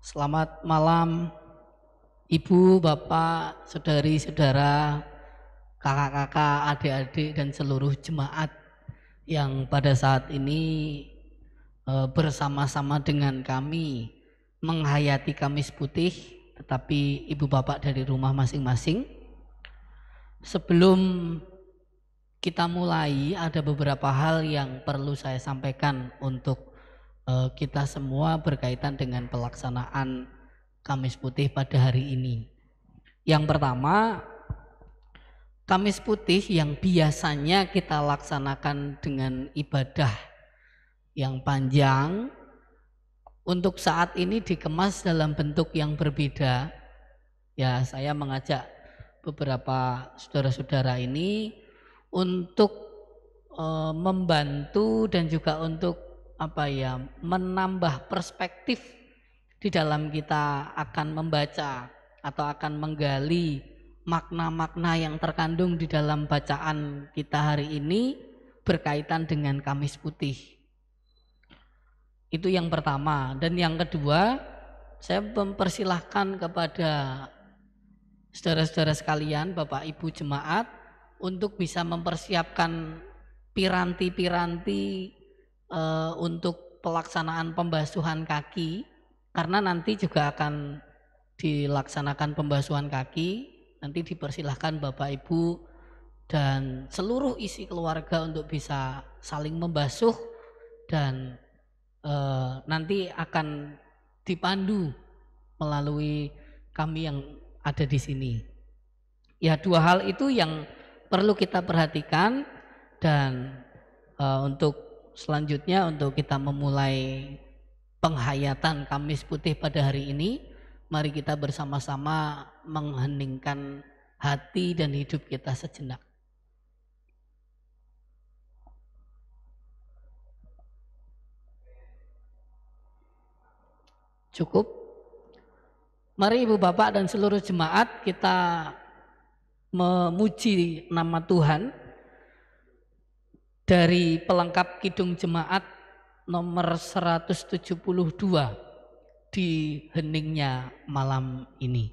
Selamat malam Ibu, Bapak, Saudari-saudara, kakak-kakak, adik-adik, dan seluruh jemaat yang pada saat ini bersama-sama dengan kami menghayati Kamis Putih, tetapi Ibu Bapak dari rumah masing-masing. Sebelum kita mulai, ada beberapa hal yang perlu saya sampaikan untuk kita semua berkaitan dengan pelaksanaan Kamis Putih pada hari ini. Yang pertama, Kamis Putih yang biasanya kita laksanakan dengan ibadah yang panjang, untuk saat ini dikemas dalam bentuk yang berbeda. Ya, saya mengajak beberapa saudara-saudara ini untuk membantu dan juga untuk menambah perspektif di dalam kita akan membaca atau akan menggali makna-makna yang terkandung di dalam bacaan kita hari ini berkaitan dengan Kamis Putih. Itu yang pertama. Dan yang kedua, saya mempersilahkan kepada saudara-saudara sekalian, Bapak Ibu jemaat, untuk bisa mempersiapkan piranti-piranti untuk pelaksanaan pembasuhan kaki, karena nanti juga akan dilaksanakan pembasuhan kaki. Nanti dipersilahkan Bapak Ibu dan seluruh isi keluarga untuk bisa saling membasuh dan nanti akan dipandu melalui kami yang ada di sini. Ya, dua hal itu yang perlu kita perhatikan. Dan untuk selanjutnya, untuk kita memulai penghayatan Kamis Putih pada hari ini, mari kita bersama-sama mengheningkan hati dan hidup kita sejenak. Cukup? Mari Ibu Bapak dan seluruh jemaat kita memuji nama Tuhan dari pelengkap Kidung Jemaat nomor 172 di heningnya malam ini.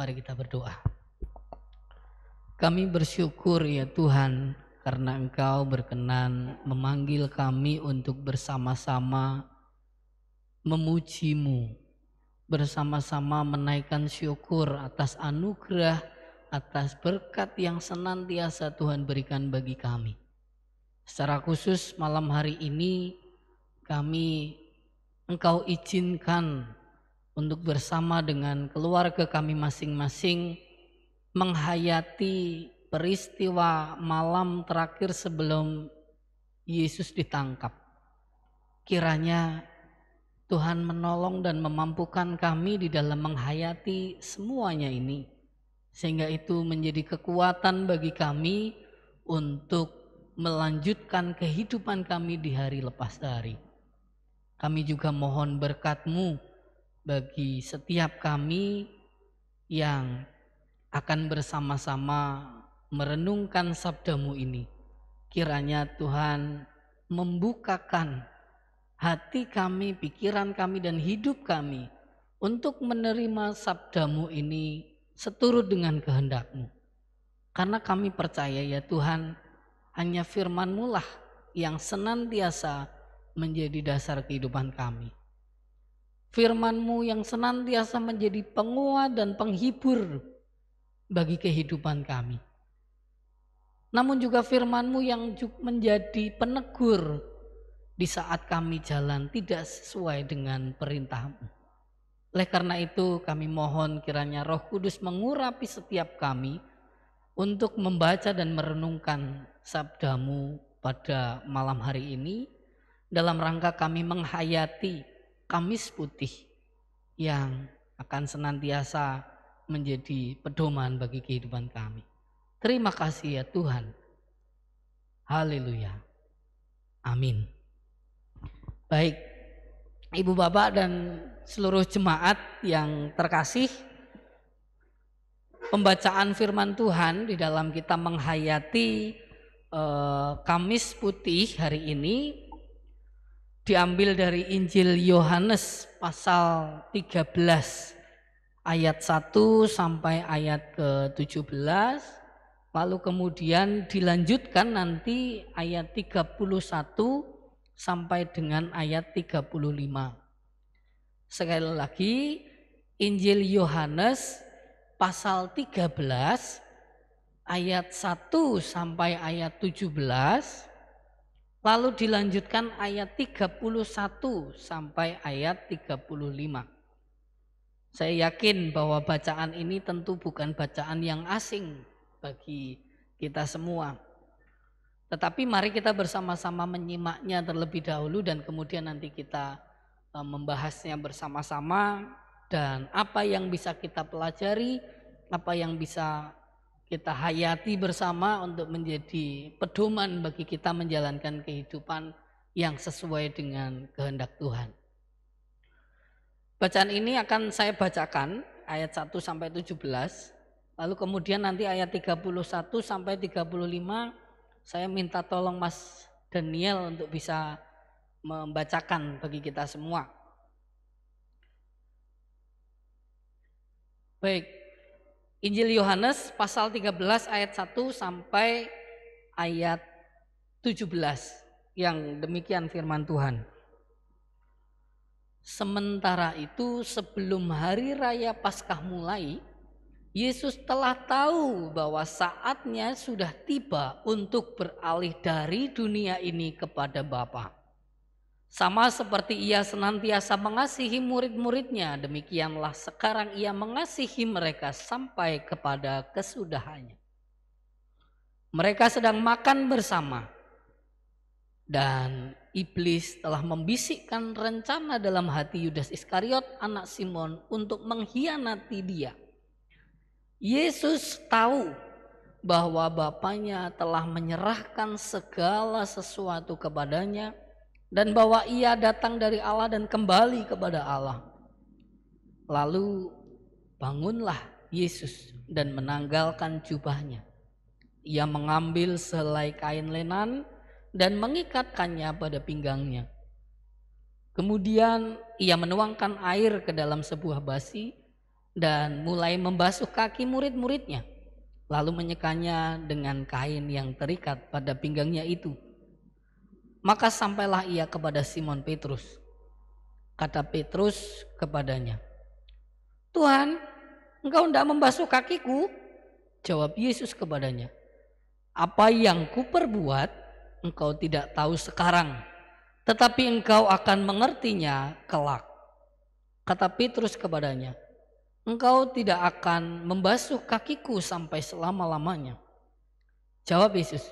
Mari kita berdoa. Kami bersyukur ya Tuhan, karena Engkau berkenan memanggil kami untuk bersama-sama memuji-Mu, bersama-sama menaikkan syukur atas anugerah, atas berkat yang senantiasa Tuhan berikan bagi kami. Secara khusus malam hari ini kami Engkau izinkan untuk bersama dengan keluarga kami masing-masing menghayati peristiwa malam terakhir sebelum Yesus ditangkap. Kiranya Tuhan menolong dan memampukan kami di dalam menghayati semuanya ini, sehingga itu menjadi kekuatan bagi kami untuk melanjutkan kehidupan kami di hari lepas hari. Kami juga mohon berkat-Mu bagi setiap kami yang akan bersama-sama merenungkan sabda-Mu ini. Kiranya Tuhan membukakan hati kami, pikiran kami, dan hidup kami untuk menerima sabda-Mu ini seturut dengan kehendak-Mu. Karena kami percaya ya Tuhan, hanya firman-Mu lah yang senantiasa menjadi dasar kehidupan kami. Firman-Mu yang senantiasa menjadi penguat dan penghibur bagi kehidupan kami. Namun juga firman-Mu yang menjadi penegur di saat kami jalan tidak sesuai dengan perintah-Mu. Oleh karena itu kami mohon kiranya Roh Kudus mengurapi setiap kami untuk membaca dan merenungkan sabda-Mu pada malam hari ini dalam rangka kami menghayati Kamis Putih yang akan senantiasa menjadi pedoman bagi kehidupan kami. Terima kasih ya Tuhan. Haleluya. Amin. Baik, Ibu Bapak dan seluruh jemaat yang terkasih, pembacaan firman Tuhan di dalam kita menghayati Kamis Putih hari ini diambil dari Injil Yohanes pasal 13 ayat 1 sampai ayat ke-17, lalu kemudian dilanjutkan nanti ayat 31 sampai dengan ayat 35. Sekali lagi, Injil Yohanes pasal 13 ayat 1 sampai ayat 17, lalu dilanjutkan ayat 31 sampai ayat 35. Saya yakin bahwa bacaan ini tentu bukan bacaan yang asing bagi kita semua. Tetapi mari kita bersama-sama menyimaknya terlebih dahulu dan kemudian nanti kita membahasnya bersama-sama, dan apa yang bisa kita pelajari, apa yang bisa kita hayati bersama untuk menjadi pedoman bagi kita menjalankan kehidupan yang sesuai dengan kehendak Tuhan. Bacaan ini akan saya bacakan ayat 1 sampai 17, lalu kemudian nanti ayat 31 sampai 35 saya minta tolong Mas Daniel untuk bisa membacakan bagi kita semua. Baik, Injil Yohanes pasal 13 ayat 1 sampai ayat 17 yang demikian firman Tuhan. Sementara itu sebelum hari raya Paskah mulai, Yesus telah tahu bahwa saatnya sudah tiba untuk beralih dari dunia ini kepada Bapa. Sama seperti Ia senantiasa mengasihi murid-muridnya, demikianlah sekarang Ia mengasihi mereka sampai kepada kesudahannya. Mereka sedang makan bersama, dan iblis telah membisikkan rencana dalam hati Yudas Iskariot anak Simon untuk mengkhianati Dia. Yesus tahu bahwa Bapanya telah menyerahkan segala sesuatu kepadanya dan bahwa Ia datang dari Allah dan kembali kepada Allah. Lalu bangunlah Yesus dan menanggalkan jubahnya. Ia mengambil sehelai kain lenan dan mengikatkannya pada pinggangnya. Kemudian ia menuangkan air ke dalam sebuah basi, dan mulai membasuh kaki murid-muridnya, lalu menyekanya dengan kain yang terikat pada pinggangnya itu. Maka sampailah ia kepada Simon Petrus. Kata Petrus kepadanya, "Tuhan, engkau tidak membasuh kakiku?" Jawab Yesus kepadanya, "Apa yang kuperbuat engkau tidak tahu sekarang, tetapi engkau akan mengertinya kelak." Kata Petrus kepadanya, "Engkau tidak akan membasuh kakiku sampai selama-lamanya." Jawab Yesus,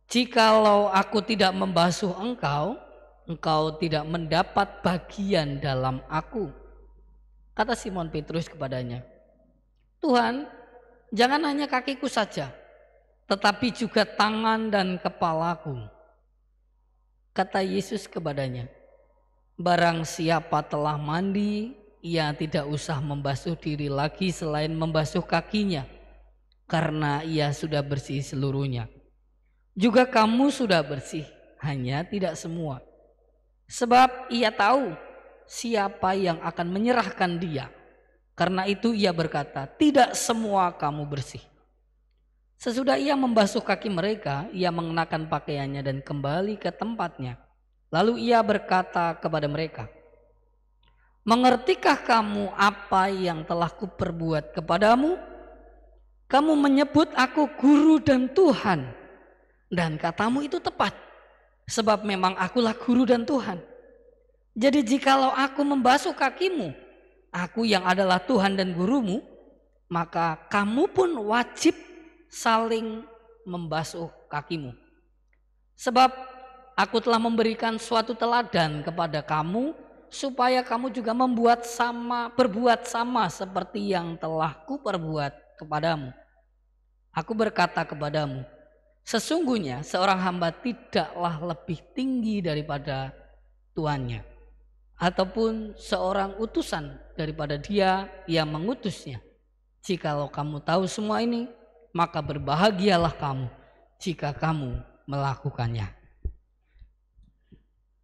"Jikalau aku tidak membasuh engkau, engkau tidak mendapat bagian dalam aku." Kata Simon Petrus kepadanya, "Tuhan, jangan hanya kakiku saja, tetapi juga tangan dan kepalaku." Kata Yesus kepadanya, "Barang siapa telah mandi, ia tidak usah membasuh diri lagi selain membasuh kakinya, karena ia sudah bersih seluruhnya. Juga kamu sudah bersih, hanya tidak semua. Sebab ia tahu siapa yang akan menyerahkan dia. Karena itu ia berkata, tidak semua kamu bersih." Sesudah ia membasuh kaki mereka, ia mengenakan pakaiannya dan kembali ke tempatnya. Lalu ia berkata kepada mereka, "Mengertikah kamu apa yang telah kuperbuat kepadamu? Kamu menyebut aku guru dan Tuhan, dan katamu itu tepat, sebab memang akulah guru dan Tuhan. Jadi jikalau aku membasuh kakimu, aku yang adalah Tuhan dan gurumu, maka kamu pun wajib saling membasuh kakimu. Sebab aku telah memberikan suatu teladan kepada kamu, supaya kamu juga berbuat sama seperti yang telah kuperbuat kepadamu. Aku berkata kepadamu, sesungguhnya seorang hamba tidaklah lebih tinggi daripada tuannya, ataupun seorang utusan daripada dia yang mengutusnya. Jikalau kamu tahu semua ini, maka berbahagialah kamu jika kamu melakukannya."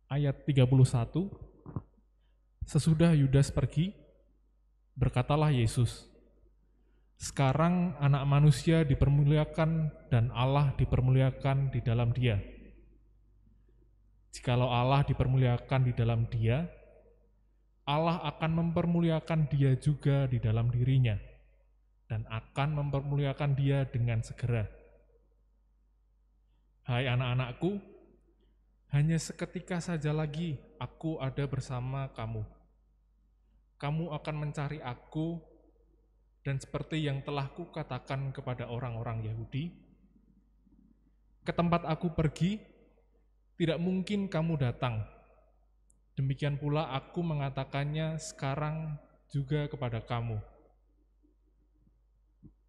Ayat 31. Sesudah Yudas pergi, berkatalah Yesus, "Sekarang anak manusia dipermuliakan dan Allah dipermuliakan di dalam dia. Jikalau Allah dipermuliakan di dalam dia, Allah akan mempermuliakan dia juga di dalam dirinya, dan akan mempermuliakan dia dengan segera. Hai anak-anakku, hanya seketika saja lagi aku ada bersama kamu. Kamu akan mencari aku, dan seperti yang telah kukatakan kepada orang-orang Yahudi, ke tempat aku pergi, tidak mungkin kamu datang. Demikian pula aku mengatakannya sekarang juga kepada kamu.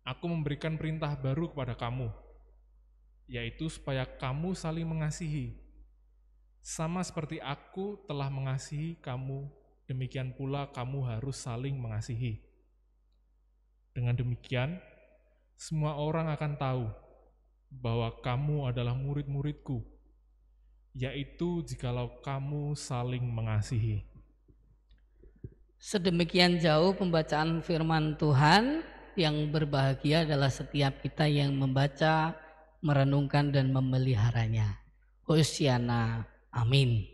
Aku memberikan perintah baru kepada kamu, yaitu supaya kamu saling mengasihi. Sama seperti aku telah mengasihi kamu, demikian pula kamu harus saling mengasihi. Dengan demikian, semua orang akan tahu bahwa kamu adalah murid-muridku, yaitu jikalau kamu saling mengasihi." Sedemikian jauh pembacaan firman Tuhan. Yang berbahagia adalah setiap kita yang membaca, merenungkan, dan memeliharanya. Hosiana, amin.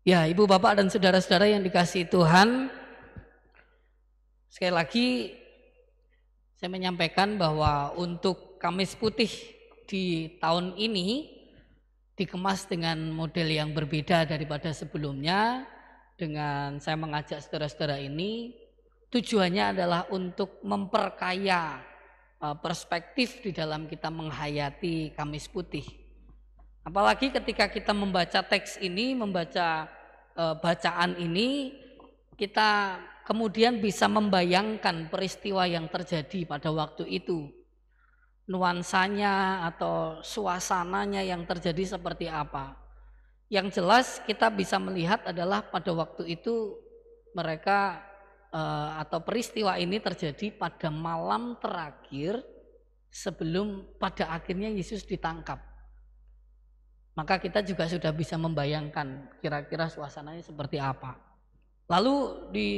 Ya, Ibu, Bapak, dan saudara-saudara yang dikasihi Tuhan, sekali lagi saya menyampaikan bahwa untuk Kamis Putih di tahun ini dikemas dengan model yang berbeda daripada sebelumnya. Dengan saya mengajak saudara-saudara ini, tujuannya adalah untuk memperkaya perspektif di dalam kita menghayati Kamis Putih. Apalagi ketika kita membaca teks ini, membaca bacaan ini, kita kemudian bisa membayangkan peristiwa yang terjadi pada waktu itu. Nuansanya atau suasananya yang terjadi seperti apa. Yang jelas kita bisa melihat adalah pada waktu itu mereka atau peristiwa ini terjadi pada malam terakhir sebelum pada akhirnya Yesus ditangkap. Maka kita juga sudah bisa membayangkan kira-kira suasananya seperti apa. Lalu di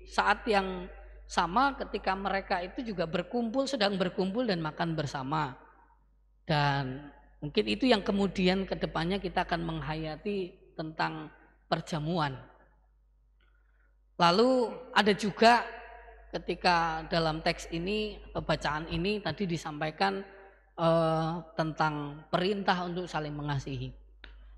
saat yang sama ketika mereka itu juga sedang berkumpul dan makan bersama. Dan mungkin itu yang kemudian ke depannya kita akan menghayati tentang perjamuan. Lalu ada juga ketika dalam teks ini, bacaan ini tadi disampaikan tentang perintah untuk saling mengasihi.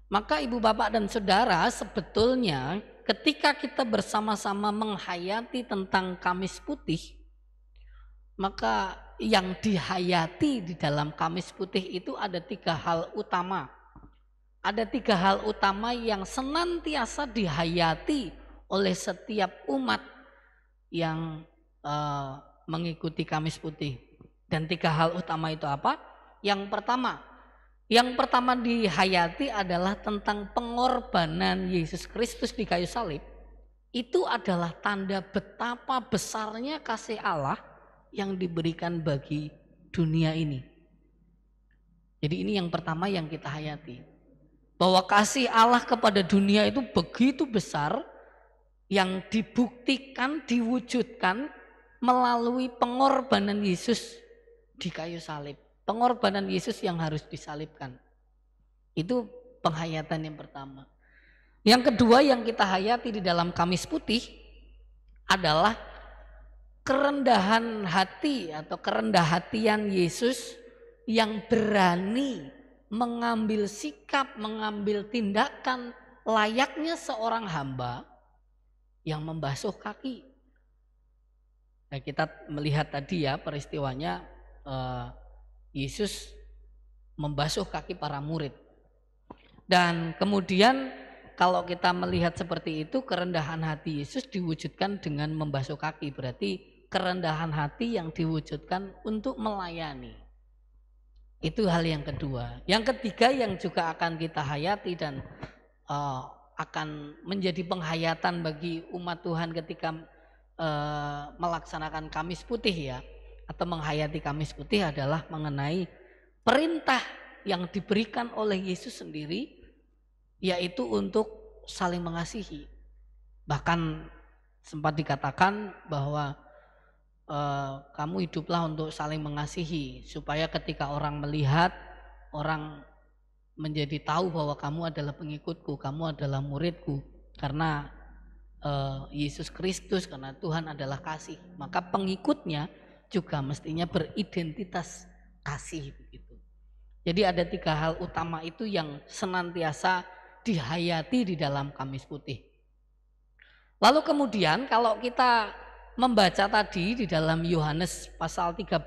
Maka ibu bapak dan saudara, sebetulnya ketika kita bersama-sama menghayati tentang Kamis Putih, maka yang dihayati di dalam Kamis Putih itu ada 3 hal utama. Ada 3 hal utama yang senantiasa dihayati oleh setiap umat yang mengikuti Kamis Putih. Dan 3 hal utama itu apa? Yang pertama dihayati adalah tentang pengorbanan Yesus Kristus di kayu salib. Itu adalah tanda betapa besarnya kasih Allah yang diberikan bagi dunia ini. Jadi ini yang pertama yang kita hayati. Bahwa kasih Allah kepada dunia itu begitu besar, yang dibuktikan, diwujudkan melalui pengorbanan Yesus di kayu salib. Pengorbanan Yesus yang harus disalibkan. Itu penghayatan yang pertama. Yang kedua yang kita hayati di dalam Kamis Putih adalah kerendahan hati atau kerendahan Yesus yang berani mengambil sikap, mengambil tindakan layaknya seorang hamba yang membasuh kaki. Nah, kita melihat tadi ya peristiwanya Yesus membasuh kaki para murid. Dan kemudian kalau kita melihat seperti itu, kerendahan hati Yesus diwujudkan dengan membasuh kaki. Berarti kerendahan hati yang diwujudkan untuk melayani. Itu hal yang kedua. Yang ketiga yang juga akan kita hayati dan akan menjadi penghayatan bagi umat Tuhan ketika melaksanakan Kamis Putih ya, atau menghayati Kamis Putih adalah mengenai perintah yang diberikan oleh Yesus sendiri, yaitu untuk saling mengasihi. Bahkan sempat dikatakan bahwa kamu hiduplah untuk saling mengasihi, supaya ketika orang melihat, orang menjadi tahu bahwa kamu adalah pengikutku, kamu adalah muridku, karena Yesus Kristus, karena Tuhan adalah kasih, maka pengikutnya juga mestinya beridentitas kasih begitu. Jadi ada 3 hal utama itu yang senantiasa dihayati di dalam Kamis Putih. Lalu kemudian kalau kita membaca tadi di dalam Yohanes pasal 13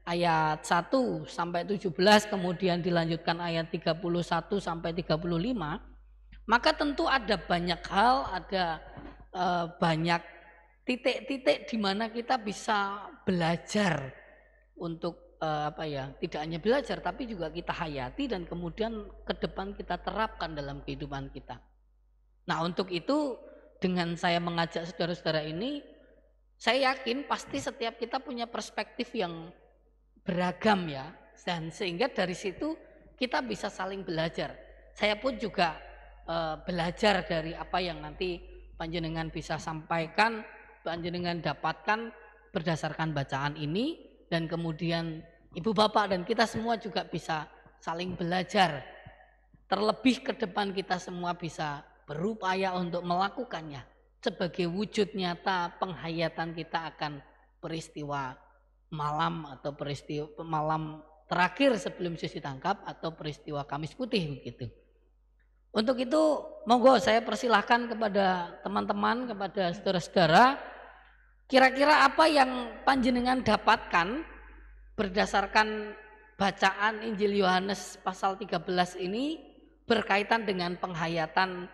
ayat 1 sampai 17, kemudian dilanjutkan ayat 31 sampai 35, maka tentu ada banyak hal, ada banyak titik-titik di mana kita bisa belajar untuk tidak hanya belajar tapi juga kita hayati dan kemudian ke depan kita terapkan dalam kehidupan kita. Nah, untuk itu dengan saya mengajak saudara-saudara ini, saya yakin pasti setiap kita punya perspektif yang beragam ya, dan sehingga dari situ kita bisa saling belajar. Saya pun juga belajar dari apa yang nanti panjenengan bisa sampaikan, panjenengan dapatkan berdasarkan bacaan ini, dan kemudian ibu bapak dan kita semua juga bisa saling belajar. Terlebih ke depan kita semua bisa berupaya untuk melakukannya sebagai wujud nyata penghayatan kita akan peristiwa malam atau peristiwa malam terakhir sebelum Yesus ditangkap atau peristiwa Kamis Putih begitu. Untuk itu monggo saya persilahkan kepada teman-teman, kepada saudara-saudara, kira-kira apa yang panjenengan dapatkan berdasarkan bacaan Injil Yohanes pasal 13 ini berkaitan dengan penghayatan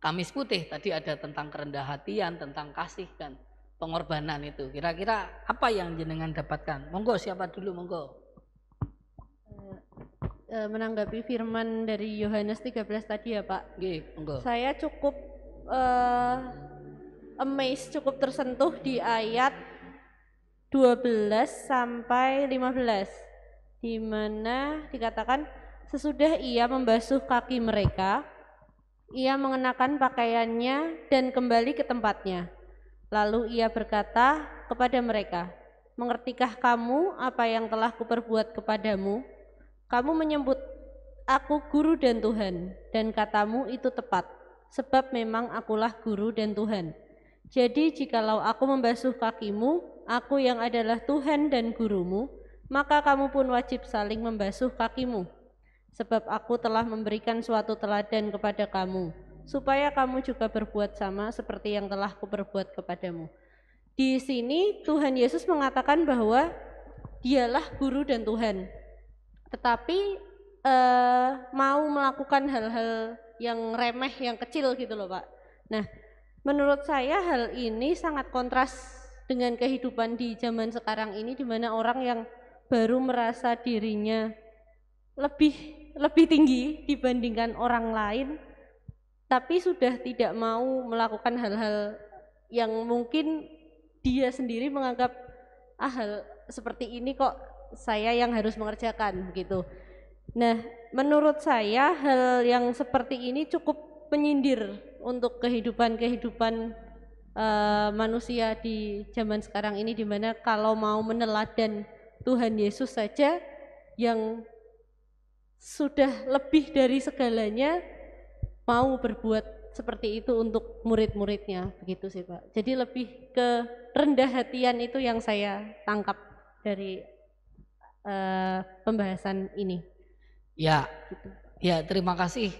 Kamis Putih. Tadi ada tentang kerendahan hatian, tentang kasih dan pengorbanan itu. Kira-kira apa yang jenengan dapatkan? Monggo, siapa dulu monggo? Menanggapi firman dari Yohanes 13 tadi ya Pak. Monggo. Saya cukup amazed, cukup tersentuh di ayat 12 sampai 15, di mana dikatakan sesudah ia membasuh kaki mereka, Ia mengenakan pakaiannya dan kembali ke tempatnya. Lalu ia berkata kepada mereka, "Mengertikah kamu apa yang telah kuperbuat kepadamu? Kamu menyebut aku guru dan Tuhan, dan katamu itu tepat, sebab memang akulah guru dan Tuhan. Jadi jikalau aku membasuh kakimu, aku yang adalah Tuhan dan gurumu, maka kamu pun wajib saling membasuh kakimu. Sebab aku telah memberikan suatu teladan kepada kamu, supaya kamu juga berbuat sama seperti yang telah kuperbuat kepadamu." Di sini Tuhan Yesus mengatakan bahwa dialah guru dan Tuhan, tetapi mau melakukan hal-hal yang remeh, yang kecil gitu loh Pak. Nah, menurut saya hal ini sangat kontras dengan kehidupan di zaman sekarang ini, di mana orang yang baru merasa dirinya lebih tinggi dibandingkan orang lain, tapi sudah tidak mau melakukan hal-hal yang mungkin dia sendiri menganggap hal seperti ini kok saya yang harus mengerjakan begitu. Nah, menurut saya hal yang seperti ini cukup penyindir untuk kehidupan manusia di zaman sekarang ini, di mana kalau mau meneladan Tuhan Yesus saja yang sudah lebih dari segalanya mau berbuat seperti itu untuk murid-muridnya, begitu sih Pak. Jadi lebih ke rendah hatian itu yang saya tangkap dari pembahasan ini. Ya, ya terima kasih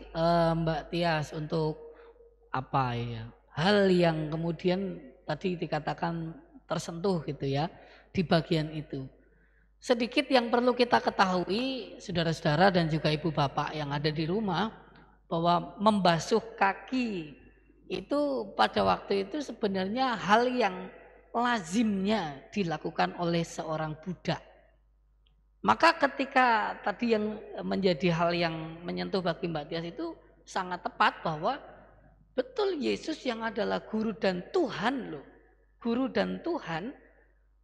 Mbak Tias untuk apa ya, hal yang kemudian tadi dikatakan tersentuh gitu ya di bagian itu. Sedikit yang perlu kita ketahui saudara-saudara dan juga ibu bapak yang ada di rumah, bahwa membasuh kaki itu pada waktu itu sebenarnya hal yang lazimnya dilakukan oleh seorang budak. Maka ketika tadi yang menjadi hal yang menyentuh bagi Mbak Tias itu sangat tepat, bahwa betul Yesus yang adalah guru dan Tuhan loh. Guru dan Tuhan,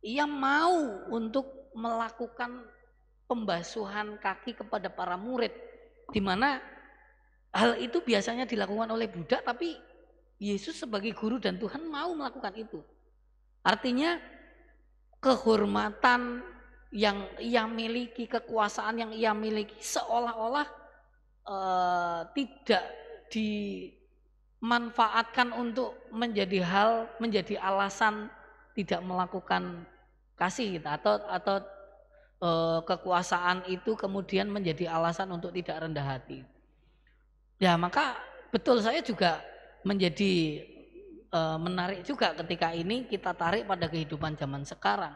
ia mau untuk melakukan pembasuhan kaki kepada para murid, di mana hal itu biasanya dilakukan oleh budak, tapi Yesus sebagai guru dan Tuhan mau melakukan itu. Artinya kehormatan yang ia miliki, kekuasaan yang ia miliki seolah-olah tidak dimanfaatkan untuk menjadi alasan tidak melakukan kasih gitu, atau kekuasaan itu kemudian menjadi alasan untuk tidak rendah hati. Ya, maka betul, saya juga menjadi menarik juga ketika ini kita tarik pada kehidupan zaman sekarang.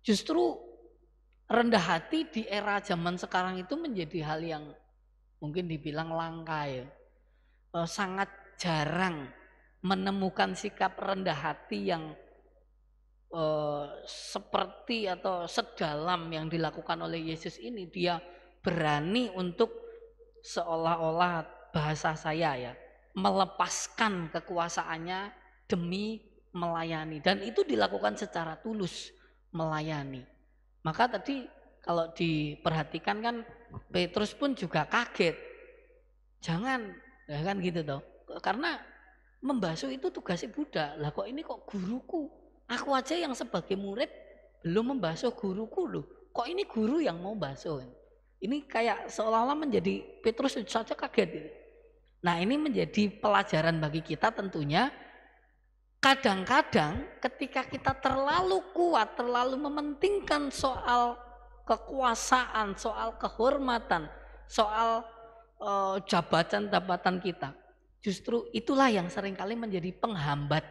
Justru rendah hati di era zaman sekarang itu menjadi hal yang mungkin dibilang langka ya. Sangat jarang menemukan sikap rendah hati yang seperti atau sedalam yang dilakukan oleh Yesus ini. Dia berani untuk seolah-olah, bahasa saya ya, melepaskan kekuasaannya demi melayani, dan itu dilakukan secara tulus, melayani. Maka tadi kalau diperhatikan kan Petrus pun juga kaget. Jangan, ya kan gitu toh. Karena membasuh itu tugasnya budak. Lah kok ini kok guruku? Aku aja yang sebagai murid belum membasuh guruku loh. Kok ini guru yang mau basuh? Ini kayak seolah-olah menjadi Petrus saja kaget gitu. Nah, ini menjadi pelajaran bagi kita tentunya. Kadang-kadang ketika kita terlalu kuat, terlalu mementingkan soal kekuasaan, soal kehormatan, soal jabatan-jabatan kita, justru itulah yang seringkali menjadi penghambat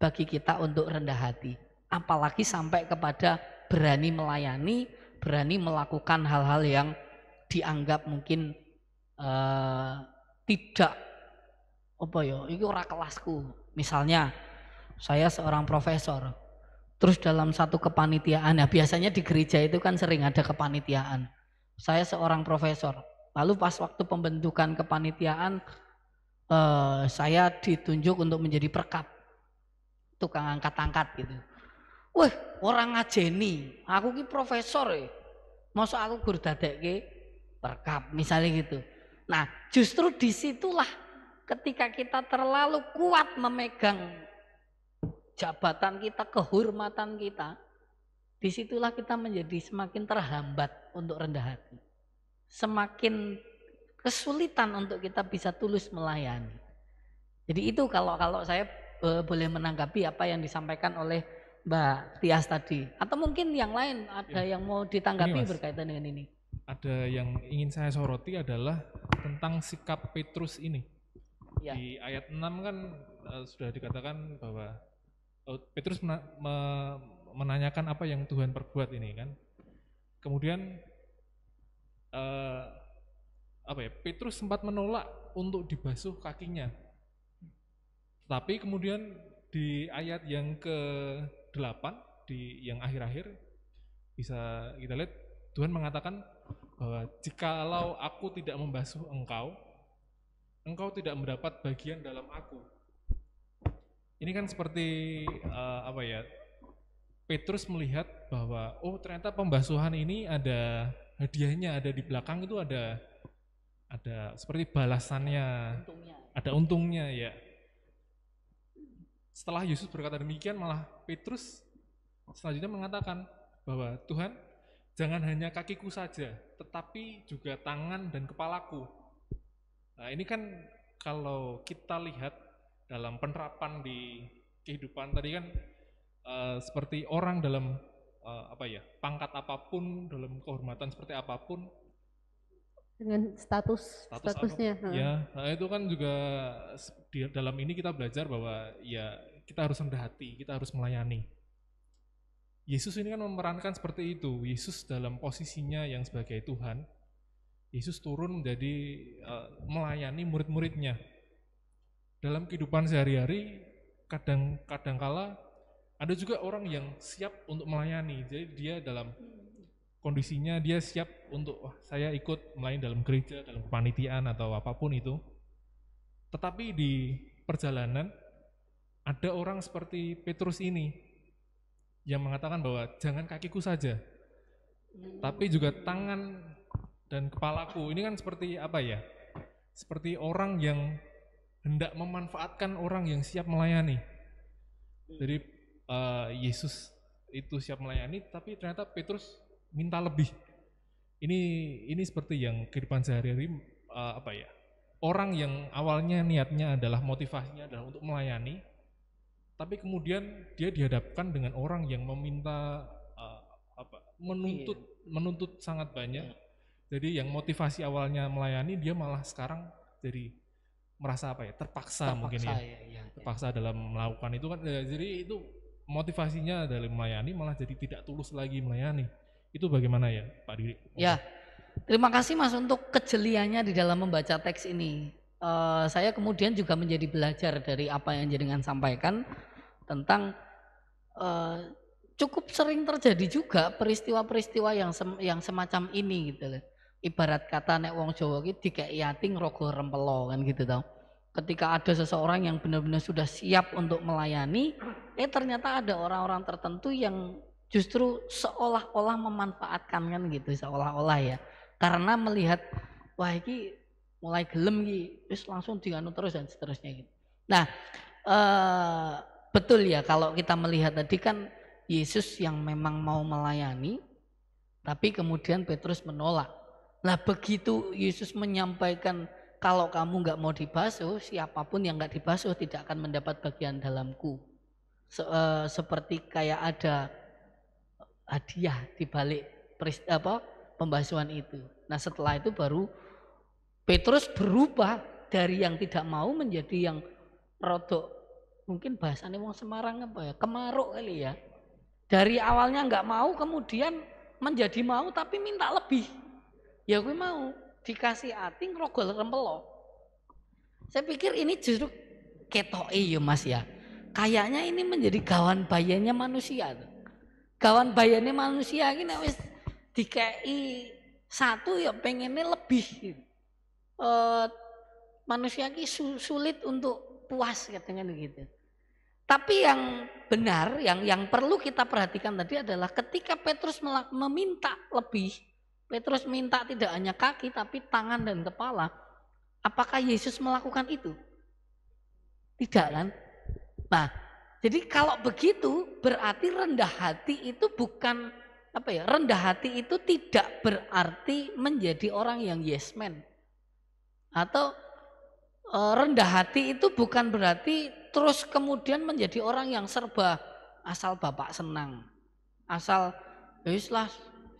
bagi kita untuk rendah hati. Apalagi sampai kepada berani melayani, berani melakukan hal-hal yang dianggap mungkin tidak itu ora kelasku. Misalnya saya seorang profesor, terus dalam satu kepanitiaan, ya biasanya di gereja itu kan sering ada kepanitiaan. Saya seorang profesor, lalu pas waktu pembentukan kepanitiaan saya ditunjuk untuk menjadi perkap, tukang angkat-angkat gitu. Wah, orang ngajeni, aku ki profesor ya, masa aku gur dadekke perkap misalnya gitu. Nah, justru disitulah ketika kita terlalu kuat memegang jabatan kita, kehormatan kita, disitulah kita menjadi semakin terhambat untuk rendah hati. Semakin kesulitan untuk kita bisa tulus melayani. Jadi itu kalau saya boleh menanggapi apa yang disampaikan oleh Mbak Tias tadi. Atau mungkin yang lain ada yang mau ditanggapi Mas, berkaitan dengan ini. Ada yang ingin saya soroti adalah tentang sikap Petrus ini. Ya. Di ayat 6 kan sudah dikatakan bahwa Petrus menanyakan apa yang Tuhan perbuat ini kan. Kemudian Petrus sempat menolak untuk dibasuh kakinya. Tapi kemudian di ayat yang ke-8 di yang akhir-akhir bisa kita lihat Tuhan mengatakan bahwa jikalau aku tidak membasuh engkau tidak mendapat bagian dalam aku. Ini kan seperti Petrus melihat bahwa ternyata pembasuhan ini ada hadiahnya, ada di belakang itu ada seperti balasannya, ada untungnya ya. Setelah Yesus berkata demikian, malah Petrus selanjutnya mengatakan bahwa Tuhan, jangan hanya kakiku saja, tetapi juga tangan dan kepalaku. Nah ini kan kalau kita lihat dalam penerapan di kehidupan tadi kan seperti orang dalam pangkat apapun, dalam kehormatan seperti apapun, dengan statusnya. Ya, nah itu kan juga di dalam ini kita belajar bahwa ya kita harus rendah hati, kita harus melayani. Yesus ini kan memerankan seperti itu. Yesus dalam posisinya yang sebagai Tuhan, Yesus turun menjadi melayani murid-muridnya. Dalam kehidupan sehari-hari, kadang-kala ada juga orang yang siap untuk melayani. Jadi dia dalam kondisinya dia siap untuk saya ikut melayani dalam gereja, dalam kepanitiaan atau apapun itu. Tetapi di perjalanan ada orang seperti Petrus ini yang mengatakan bahwa jangan kakiku saja, tapi juga tangan dan kepalaku. Ini kan seperti seperti orang yang hendak memanfaatkan orang yang siap melayani. Jadi Yesus itu siap melayani, tapi ternyata Petrus minta lebih. Ini seperti yang kehidupan sehari-hari orang yang awalnya niatnya adalah motivasinya adalah untuk melayani, tapi kemudian dia dihadapkan dengan orang yang meminta menuntut sangat banyak. Jadi yang motivasi awalnya melayani dia malah sekarang jadi merasa terpaksa mungkin ya. Terpaksa dalam melakukan itu kan. Jadi itu motivasinya dalam melayani malah jadi tidak tulus lagi melayani. Itu bagaimana ya Pak Diri? Ya, terima kasih Mas untuk kejeliannya di dalam membaca teks ini. Saya kemudian juga menjadi belajar dari apa yang jenengan sampaikan tentang cukup sering terjadi juga peristiwa-peristiwa yang semacam ini gitu loh. Ibarat kata nek wong Jawa ki dikeki ati ngrogo rempelo kan gitu tau. Ketika ada seseorang yang benar-benar sudah siap untuk melayani, ternyata ada orang-orang tertentu yang justru seolah-olah memanfaatkan kan gitu, seolah-olah ya. Karena melihat wah ini mulai gelem iki, terus langsung dianu terus dan seterusnya gitu. Nah, betul ya kalau kita melihat tadi kan Yesus yang memang mau melayani, tapi kemudian Petrus menolak. Nah, begitu Yesus menyampaikan kalau kamu nggak mau dibasuh, siapapun yang nggak dibasuh tidak akan mendapat bagian dalamku. Seperti kayak ada hadiah di balik pembasuhan itu. Nah setelah itu baru Petrus berubah dari yang tidak mau menjadi yang rodok, mungkin bahasanya wong Semarang kemaruk kali ya. Dari awalnya nggak mau kemudian menjadi mau tapi minta lebih. Ya gue mau dikasih ati ngrogol rempelo. Saya pikir ini justru ketoke ya Mas ya. Kayaknya ini menjadi gawan bayanya manusia tuh. Gawan bayane manusia ini nek wis dikei satu ya pengennya lebih. Manusia ini sulit untuk puas katanya gitu. Tapi yang benar, yang perlu kita perhatikan tadi adalah ketika Petrus meminta lebih, Petrus minta tidak hanya kaki tapi tangan dan kepala. Apakah Yesus melakukan itu? Tidak kan? Nah, jadi kalau begitu berarti rendah hati itu bukan apa ya? Rendah hati itu tidak berarti menjadi orang yang yes man. Atau rendah hati itu bukan berarti terus kemudian menjadi orang yang serba asal bapak senang. Asal wis lah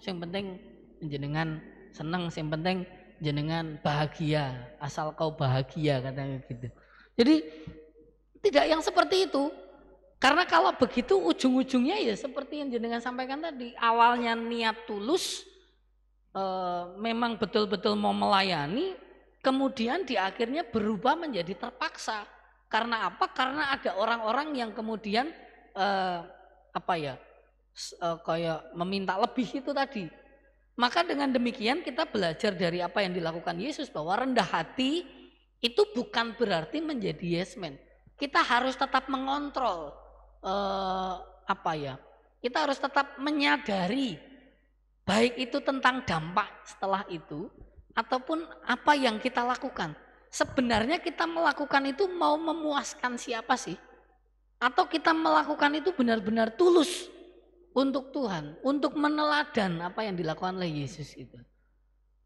yang penting jenengan senang, yang penting jenengan bahagia, asal kau bahagia katanya gitu. Jadi tidak yang seperti itu. Karena kalau begitu ujung-ujungnya ya seperti yang jenengan sampaikan tadi, awalnya niat tulus, memang betul-betul mau melayani, kemudian di akhirnya berubah menjadi terpaksa. Karena apa? Karena ada orang-orang yang kemudian kayak meminta lebih itu tadi. Maka dengan demikian kita belajar dari apa yang dilakukan Yesus, bahwa rendah hati itu bukan berarti menjadi yes man. Kita harus tetap mengontrol kita harus tetap menyadari baik itu tentang dampak setelah itu ataupun apa yang kita lakukan. Sebenarnya kita melakukan itu mau memuaskan siapa sih? Atau kita melakukan itu benar-benar tulus untuk Tuhan, untuk meneladan apa yang dilakukan oleh Yesus itu.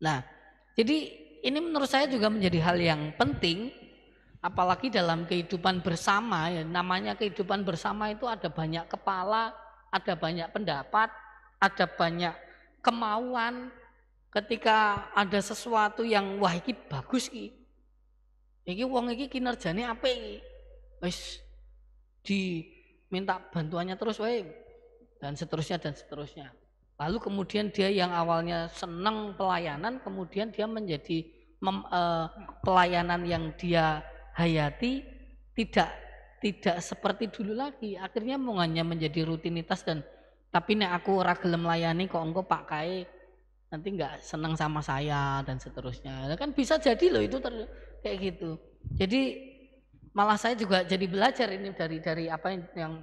Nah, jadi ini menurut saya juga menjadi hal yang penting, apalagi dalam kehidupan bersama ya. Namanya kehidupan bersama itu ada banyak kepala, ada banyak pendapat, ada banyak kemauan. Ketika ada sesuatu yang wah iki bagus iki wong iki kinerjane apik iki, wis diminta bantuannya terus wae dan seterusnya dan seterusnya. Lalu kemudian dia yang awalnya senang pelayanan, kemudian dia menjadi pelayanan yang dia hayati tidak seperti dulu lagi. Akhirnya hanya menjadi rutinitas dan tapi nek aku ora gelem layani kok engko Pak Kae nanti nggak senang sama saya dan seterusnya. Kan bisa jadi loh itu kayak gitu. Jadi malah saya juga jadi belajar ini dari apa yang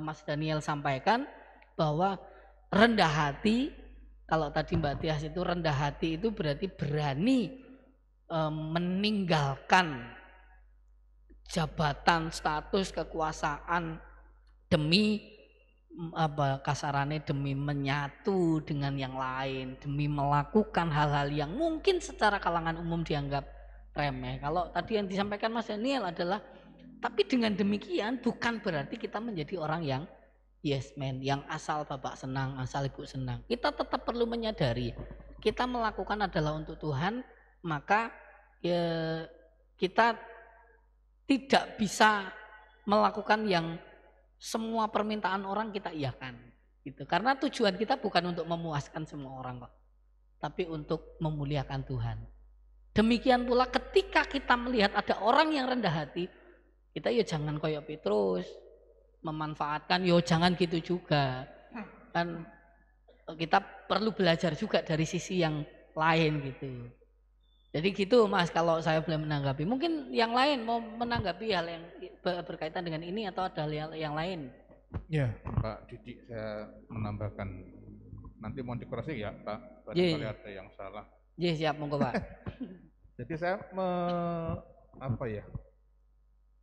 Mas Daniel sampaikan, bahwa rendah hati, kalau tadi Mbak Tias itu rendah hati itu berarti berani meninggalkan jabatan, status, kekuasaan demi kasarannya demi menyatu dengan yang lain, demi melakukan hal-hal yang mungkin secara kalangan umum dianggap remeh. Kalau tadi yang disampaikan Mas Daniel adalah, tapi dengan demikian bukan berarti kita menjadi orang yang yes man, yang asal bapak senang, asal ibu senang. Kita tetap perlu menyadari, kita melakukan adalah untuk Tuhan, maka ya kita tidak bisa melakukan yang semua permintaan orang kita iyakan gitu. Karena tujuan kita bukan untuk memuaskan semua orang kok, tapi untuk memuliakan Tuhan. Demikian pula ketika kita melihat ada orang yang rendah hati, kita ya jangan koyok Petrus memanfaatkan, yo jangan gitu juga. Kan kita perlu belajar juga dari sisi yang lain gitu. Jadi gitu Mas, kalau saya boleh menanggapi. Mungkin yang lain mau menanggapi hal yang berkaitan dengan ini atau ada hal yang lain? Ya, Pak Didik, saya menambahkan. Nanti mau dikoreksi ya Pak, barangkali ada yang salah. Iya, siap, monggo Pak. Jadi saya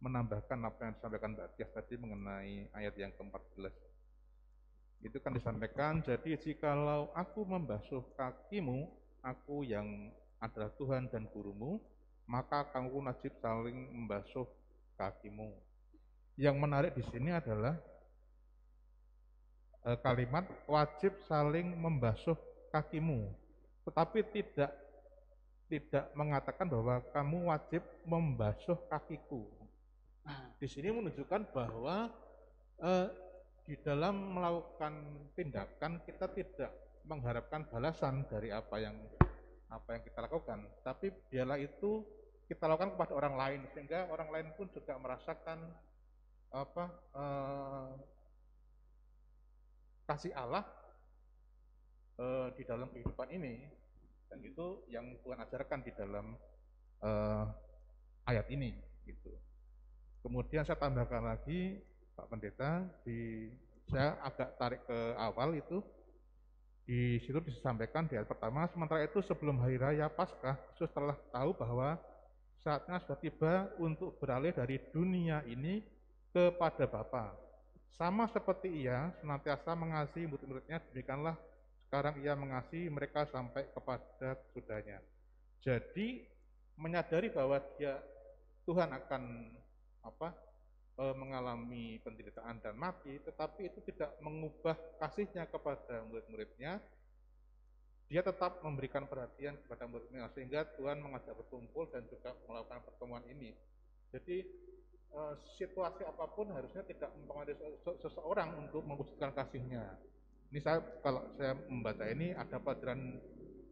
menambahkan apa yang disampaikan Mbak Tias tadi mengenai ayat yang ke-14. Itu kan disampaikan, jadi jikalau aku membasuh kakimu, aku yang adalah Tuhan dan gurumu, maka kamu wajib saling membasuh kakimu. Yang menarik di sini adalah kalimat wajib saling membasuh kakimu, tetapi tidak mengatakan bahwa kamu wajib membasuh kakiku. Di sini menunjukkan bahwa di dalam melakukan tindakan kita tidak mengharapkan balasan dari apa yang kita lakukan, tapi biarlah itu kita lakukan kepada orang lain, sehingga orang lain pun juga merasakan kasih Allah di dalam kehidupan ini, dan itu yang Tuhan ajarkan di dalam ayat ini gitu. Kemudian saya tambahkan lagi Pak Pendeta, saya agak tarik ke awal itu. Di situ disampaikan di ayat pertama, sementara itu sebelum hari raya Paskah, Yesus telah tahu bahwa saatnya sudah tiba untuk beralih dari dunia ini kepada Bapa. Sama seperti ia senantiasa mengasihi murid-muridnya, demikianlah sekarang ia mengasihi mereka sampai kepada sesudahnya. Jadi menyadari bahwa Tuhan akan mengalami penderitaan dan mati, tetapi itu tidak mengubah kasihnya kepada murid-muridnya. Dia tetap memberikan perhatian kepada murid-muridnya, sehingga Tuhan mengajak berkumpul dan juga melakukan pertemuan ini. Jadi situasi apapun harusnya tidak mempengaruhi seseorang untuk mewujudkan kasihnya. Ini kalau saya membaca ini ada pelajaran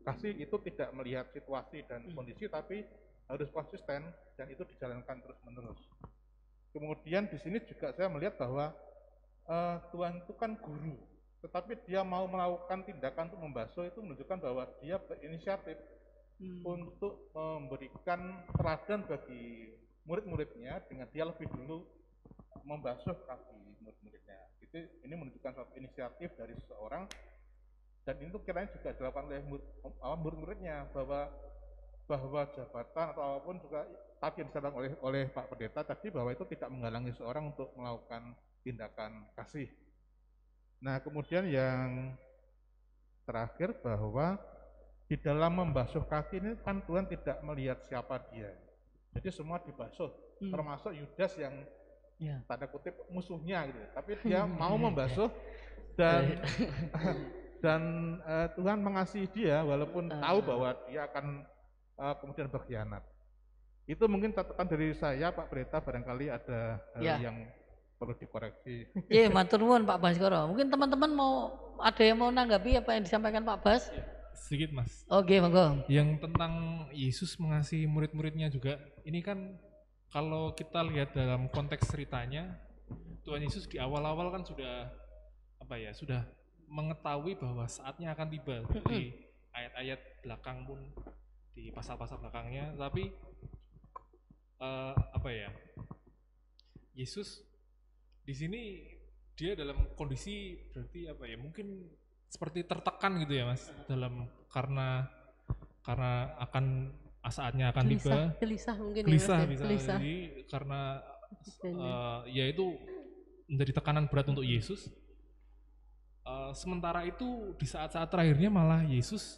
kasih itu tidak melihat situasi dan kondisi, tapi harus konsisten dan itu dijalankan terus-menerus. Kemudian di sini juga saya melihat bahwa Tuhan itu kan guru, tetapi dia mau melakukan tindakan untuk membasuh, itu menunjukkan bahwa dia berinisiatif untuk memberikan teladan bagi murid-muridnya dengan dia lebih dulu membasuh kaki murid-muridnya. Ini menunjukkan suatu inisiatif dari seseorang, dan itu kiranya juga dilakukan oleh murid-muridnya, bahwa jabatan atau apapun juga tadi yang disampaikan oleh Pak Pendeta tadi, bahwa itu tidak menghalangi seorang untuk melakukan tindakan kasih. Nah, kemudian yang terakhir bahwa di dalam membasuh kaki ini kan Tuhan tidak melihat siapa dia. Jadi semua dibasuh, termasuk Yudas yang tanda kutip musuhnya gitu. Tapi dia mau membasuh dan Tuhan mengasihi dia walaupun tahu bahwa dia akan kemudian berkhianat. Itu mungkin catatan dari saya, Pak Pendeta, barangkali ada yang perlu dikoreksi. Iya, matur nuwun Pak Baskoro. Mungkin teman-teman ada yang mau nanggapi apa yang disampaikan Pak Bas? Sedikit Mas. Oke, monggo. Yang tentang Yesus mengasihi murid-muridnya juga, ini kan kalau kita lihat dalam konteks ceritanya, Tuhan Yesus di awal-awal kan sudah mengetahui bahwa saatnya akan tiba. Di ayat-ayat belakang pun, di pasal-pasal belakangnya, tapi Yesus di sini dia dalam kondisi berarti mungkin seperti tertekan gitu ya Mas, karena saatnya akan tiba. Gelisah mungkin gelisah, ya Mas. Gelisah. Jadi karena itu menjadi tekanan berat untuk Yesus. Sementara itu di saat-saat terakhirnya malah Yesus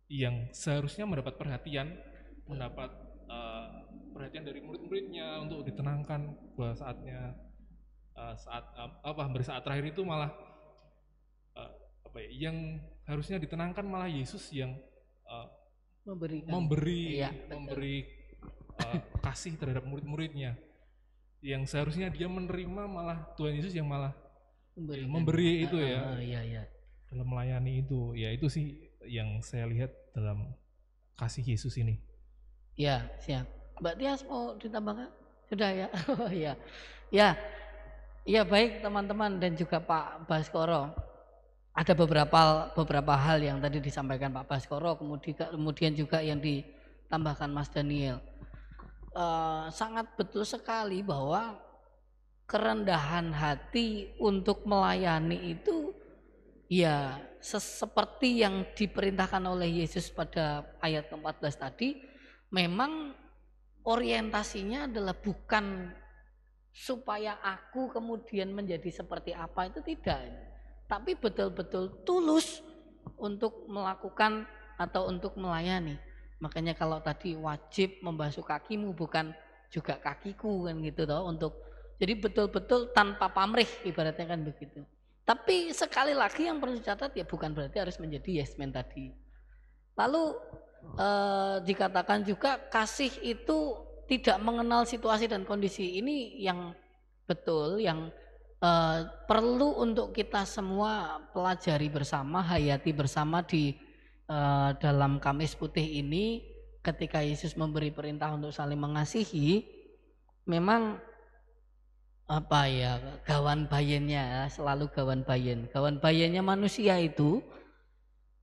yang seharusnya mendapat perhatian dari murid-muridnya untuk ditenangkan bahwa saat terakhir itu malah yang harusnya ditenangkan malah Yesus yang memberi kasih terhadap murid-muridnya, yang seharusnya dia menerima malah Tuhan Yesus yang malah memberi itu dalam melayani itu. Ya itu sih yang saya lihat dalam kasih Yesus ini. Ya, siap. Mbak Tias mau ditambahkan? Sudah ya? Oh ya. Ya baik teman-teman dan juga Pak Baskoro. Ada beberapa hal yang tadi disampaikan Pak Baskoro, kemudian juga yang ditambahkan Mas Daniel. Sangat betul sekali bahwa kerendahan hati untuk melayani itu ya seperti yang diperintahkan oleh Yesus pada ayat ke-14 tadi, memang orientasinya adalah bukan supaya aku kemudian menjadi seperti apa, itu tidak, tapi betul-betul tulus untuk melakukan atau untuk melayani. Makanya kalau tadi wajib membasuh kakimu bukan juga kakiku kan gitu toh, jadi betul-betul tanpa pamrih ibaratnya kan begitu. Tapi sekali lagi yang perlu dicatat ya bukan berarti harus menjadi yes man tadi. Lalu dikatakan juga kasih itu tidak mengenal situasi dan kondisi. Ini yang betul, yang perlu untuk kita semua pelajari bersama, hayati bersama di dalam Kamis Putih ini. Ketika Yesus memberi perintah untuk saling mengasihi, memang gawan bayennya selalu gawan bayennya manusia itu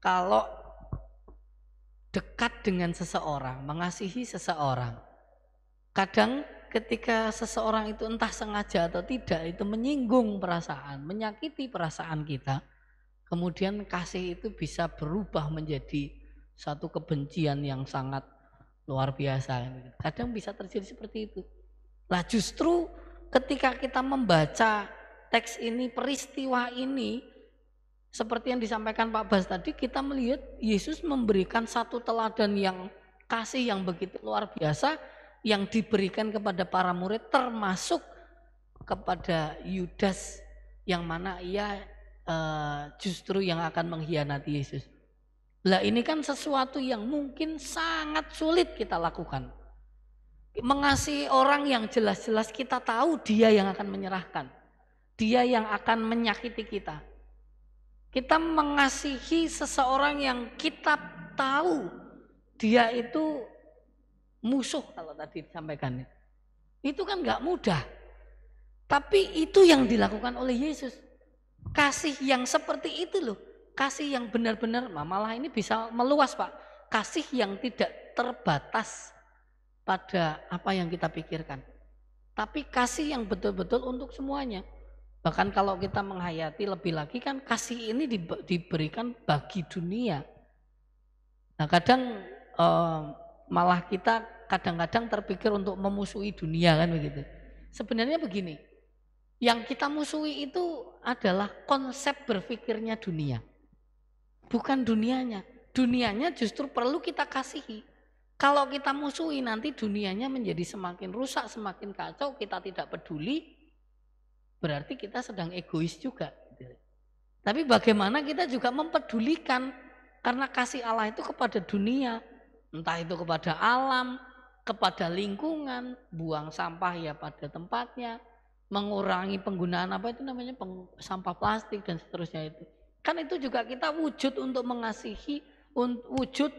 kalau dekat dengan seseorang, mengasihi seseorang, kadang ketika seseorang itu entah sengaja atau tidak itu menyinggung perasaan, menyakiti perasaan kita, kemudian kasih itu bisa berubah menjadi satu kebencian yang sangat luar biasa. Kadang bisa terjadi seperti itu. Nah justru ketika kita membaca teks ini, peristiwa ini, seperti yang disampaikan Pak Bas tadi, kita melihat Yesus memberikan satu teladan yang kasih yang begitu luar biasa yang diberikan kepada para murid, termasuk kepada Yudas yang mana ia justru yang akan mengkhianati Yesus. Lah ini kan sesuatu yang mungkin sangat sulit kita lakukan. Mengasihi orang yang jelas-jelas kita tahu dia yang akan menyerahkan. Dia yang akan menyakiti kita. Kita mengasihi seseorang yang kita tahu dia itu musuh, kalau tadi disampaikan. Itu kan gak mudah. Tapi itu yang dilakukan oleh Yesus. Kasih yang seperti itu loh. Kasih yang benar-benar, malah ini bisa meluas Pak. Kasih yang tidak terbatas pada apa yang kita pikirkan. Tapi kasih yang betul-betul untuk semuanya. Bahkan kalau kita menghayati lebih lagi kan kasih ini diberikan bagi dunia. Nah kadang malah kita kadang-kadang terpikir untuk memusuhi dunia kan begitu. Sebenarnya begini, yang kita musuhi itu adalah konsep berpikirnya dunia. Bukan dunianya. Dunianya justru perlu kita kasihi. Kalau kita musuhi nanti dunianya menjadi semakin rusak, semakin kacau, kita tidak peduli, berarti kita sedang egois juga. Tapi bagaimana kita juga mempedulikan, karena kasih Allah itu kepada dunia, entah itu kepada alam, kepada lingkungan, buang sampah ya pada tempatnya, mengurangi penggunaan apa itu namanya sampah plastik dan seterusnya itu. Kan itu juga kita wujud untuk mengasihi, wujud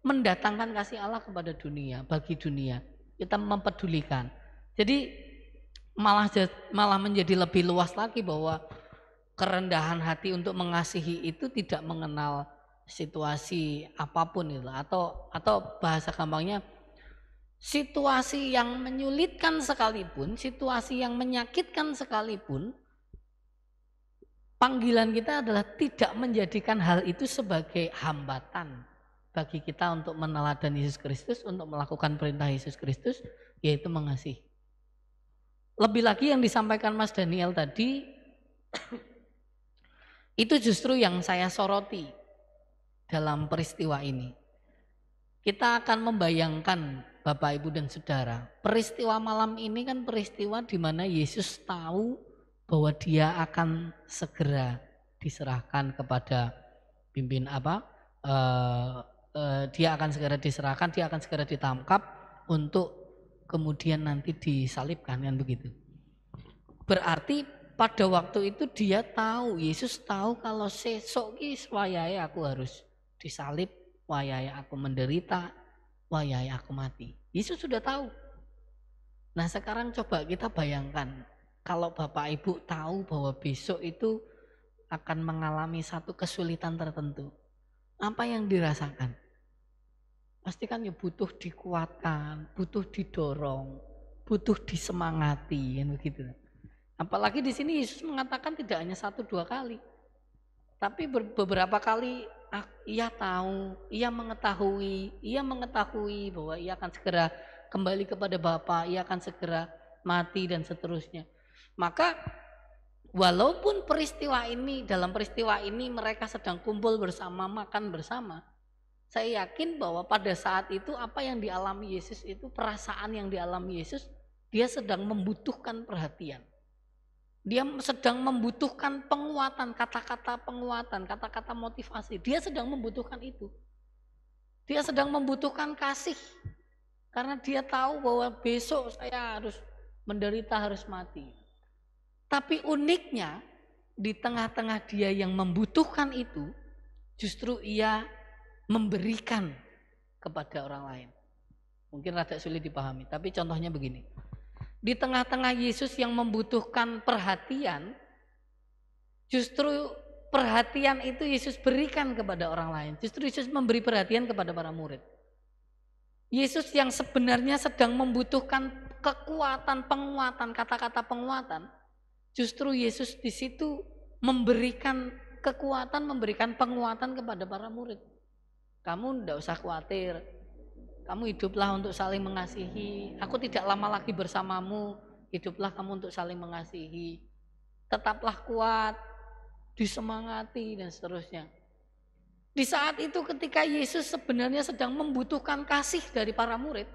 mendatangkan kasih Allah kepada dunia, bagi dunia. Kita mempedulikan. Jadi malah menjadi lebih luas lagi bahwa kerendahan hati untuk mengasihi itu tidak mengenal situasi apapun itu, atau bahasa gampangnya situasi yang menyulitkan sekalipun, situasi yang menyakitkan sekalipun, panggilan kita adalah tidak menjadikan hal itu sebagai hambatan bagi kita untuk meneladani Yesus Kristus, untuk melakukan perintah Yesus Kristus, yaitu mengasihi. Lebih lagi yang disampaikan Mas Daniel tadi, itu justru yang saya soroti dalam peristiwa ini. Kita akan membayangkan Bapak, Ibu, dan Saudara, peristiwa malam ini kan peristiwa di mana Yesus tahu bahwa dia akan segera diserahkan kepada dia akan segera diserahkan, dia akan segera ditangkap untuk kemudian nanti disalibkan, kan begitu. Berarti pada waktu itu dia tahu, Yesus tahu kalau sesok wayahe aku harus disalib, wayahe aku menderita, wayahe aku mati. Yesus sudah tahu. Nah sekarang coba kita bayangkan, kalau Bapak Ibu tahu bahwa besok itu akan mengalami satu kesulitan tertentu, apa yang dirasakan? Pasti kan ya butuh dikuatkan, butuh didorong, butuh disemangati, kan begitu. Apalagi di sini Yesus mengatakan tidak hanya 1-2 kali, tapi beberapa kali ia tahu, ia mengetahui bahwa ia akan segera kembali kepada Bapa, ia akan segera mati dan seterusnya. Maka walaupun dalam peristiwa ini mereka sedang kumpul bersama, makan bersama, saya yakin bahwa pada saat itu apa yang dialami Yesus itu, perasaan yang dialami Yesus, dia sedang membutuhkan perhatian. Dia sedang membutuhkan penguatan, kata-kata motivasi. Dia sedang membutuhkan itu. Dia sedang membutuhkan kasih. Karena dia tahu bahwa besok saya harus menderita, harus mati. Tapi uniknya, di tengah-tengah dia yang membutuhkan itu, justru ia memberikan kepada orang lain. Mungkin rada sulit dipahami, tapi contohnya begini. Di tengah-tengah Yesus yang membutuhkan perhatian, justru perhatian itu Yesus berikan kepada orang lain. Justru Yesus memberi perhatian kepada para murid. Yesus yang sebenarnya sedang membutuhkan kekuatan, penguatan, kata-kata penguatan, justru Yesus di situ memberikan kekuatan, memberikan penguatan kepada para murid. Kamu tidak usah khawatir, kamu hiduplah untuk saling mengasihi. Aku tidak lama lagi bersamamu, hiduplah kamu untuk saling mengasihi. Tetaplah kuat, disemangati dan seterusnya. Di saat itu ketika Yesus sebenarnya sedang membutuhkan kasih dari para murid,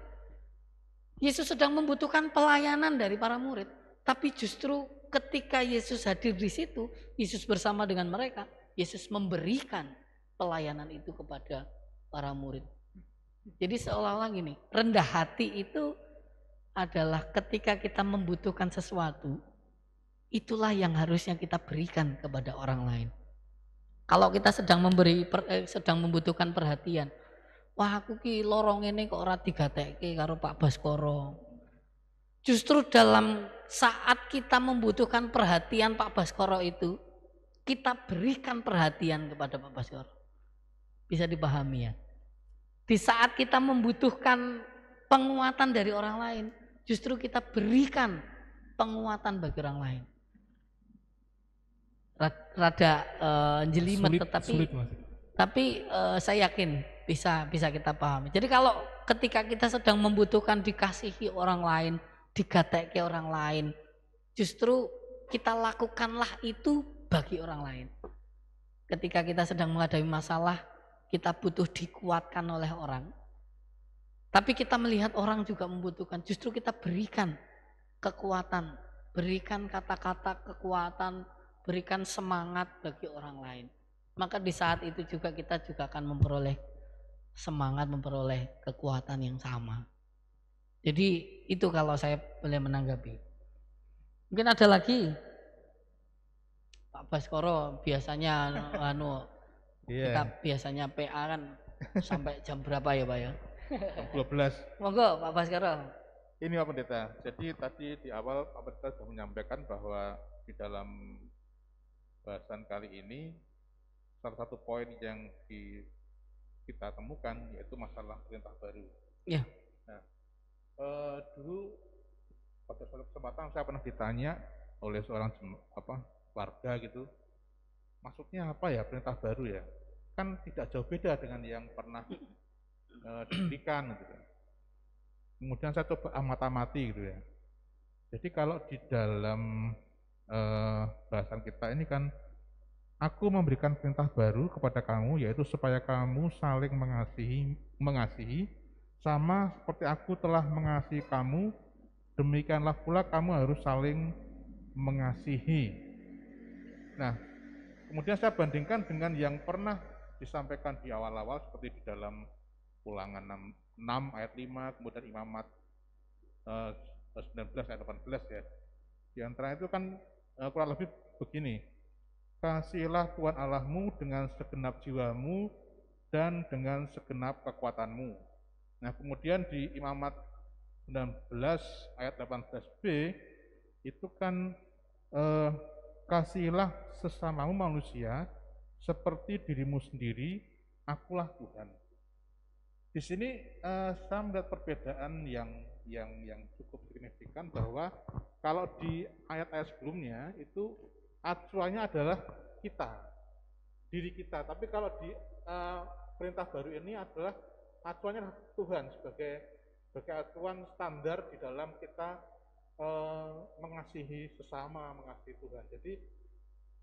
Yesus sedang membutuhkan pelayanan dari para murid, tapi justru ketika Yesus hadir di situ, Yesus bersama dengan mereka, Yesus memberikan pelayanan itu kepada para murid. Jadi seolah-olah gini, rendah hati itu adalah ketika kita membutuhkan sesuatu, itulah yang harusnya kita berikan kepada orang lain. Kalau kita sedang membutuhkan perhatian, wah aku ki lorong ini kok ora digatekke karo Pak Baskoro. Justru dalam saat kita membutuhkan perhatian Pak Baskoro itu, kita berikan perhatian kepada Pak Baskoro. Bisa dipahami ya? Di saat kita membutuhkan penguatan dari orang lain, justru kita berikan penguatan bagi orang lain. Rada jelimet, tapi saya yakin bisa kita pahami. Jadi kalau ketika kita sedang membutuhkan dikasihi orang lain, digatekke orang lain, justru kita lakukanlah itu bagi orang lain. Ketika kita sedang menghadapi masalah, kita butuh dikuatkan oleh orang, tapi kita melihat orang juga membutuhkan, justru kita berikan kekuatan, berikan kata-kata kekuatan, berikan semangat bagi orang lain. Maka di saat itu juga kita juga akan memperoleh semangat, memperoleh kekuatan yang sama. Jadi itu kalau saya boleh menanggapi. Mungkin ada lagi Pak Baskoro biasanya kita biasanya PA kan sampai jam berapa ya Pak ya? 12. Monggo Pak Baskoro. Ini Pak Pendeta, jadi tadi di awal Pak Pendeta sudah menyampaikan bahwa di dalam bahasan kali ini salah satu poin yang kita temukan yaitu masalah perintah baru. Ya. Nah, dulu pada suatu kesempatan saya pernah ditanya oleh seorang warga gitu, maksudnya apa ya perintah baru ya? Kan tidak jauh beda dengan yang pernah diberikan gitu. Kemudian saya coba amati gitu ya. Jadi kalau di dalam bahasan kita ini kan, aku memberikan perintah baru kepada kamu, yaitu supaya kamu saling mengasihi, sama seperti aku telah mengasihi kamu, demikianlah pula kamu harus saling mengasihi. Nah, kemudian saya bandingkan dengan yang pernah disampaikan di awal-awal seperti di dalam Ulangan 6 ayat 5, kemudian Imamat 19 ayat 18 ya. Di antara itu kan kurang lebih begini, kasihilah Tuhan Allahmu dengan segenap jiwamu dan dengan segenap kekuatanmu. Nah kemudian di Imamat 19 ayat 18b itu kan kasihilah sesamamu manusia seperti dirimu sendiri, akulah Tuhan. Di sini saya melihat perbedaan yang cukup signifikan, bahwa kalau di ayat-ayat sebelumnya itu acuannya adalah kita, diri kita, tapi kalau di perintah baru ini adalah acuannya adalah Tuhan sebagai acuan standar di dalam kita mengasihi sesama, mengasihi Tuhan. Jadi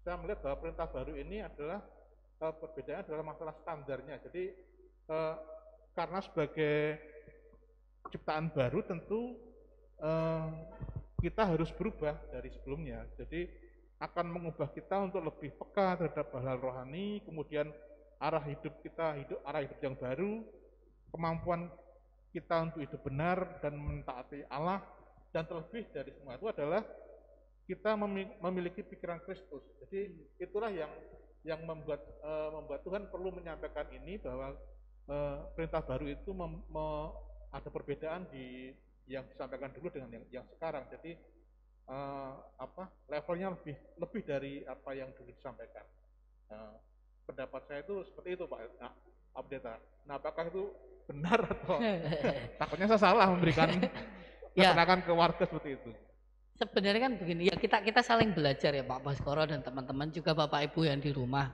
saya melihat bahwa perintah baru ini adalah perbedaannya adalah masalah standarnya. Jadi karena sebagai ciptaan baru tentu kita harus berubah dari sebelumnya. Jadi akan mengubah kita untuk lebih peka terhadap hal-hal rohani, kemudian arah hidup kita, arah hidup yang baru, kemampuan kita untuk hidup benar dan mentaati Allah, dan terlebih dari semua itu adalah kita memiliki pikiran Kristus. Jadi itulah yang membuat Tuhan perlu menyampaikan ini, bahwa perintah baru itu ada perbedaan di yang disampaikan dulu dengan yang sekarang. Jadi levelnya lebih dari apa yang dulu disampaikan. Pendapat saya itu seperti itu Pak Pendeta. Nah apakah itu benar atau takutnya saya salah memberikan keterangan ke warga seperti itu? Sebenarnya kan begini ya, kita saling belajar ya Pak Baskoro dan teman-teman juga Bapak Ibu yang di rumah.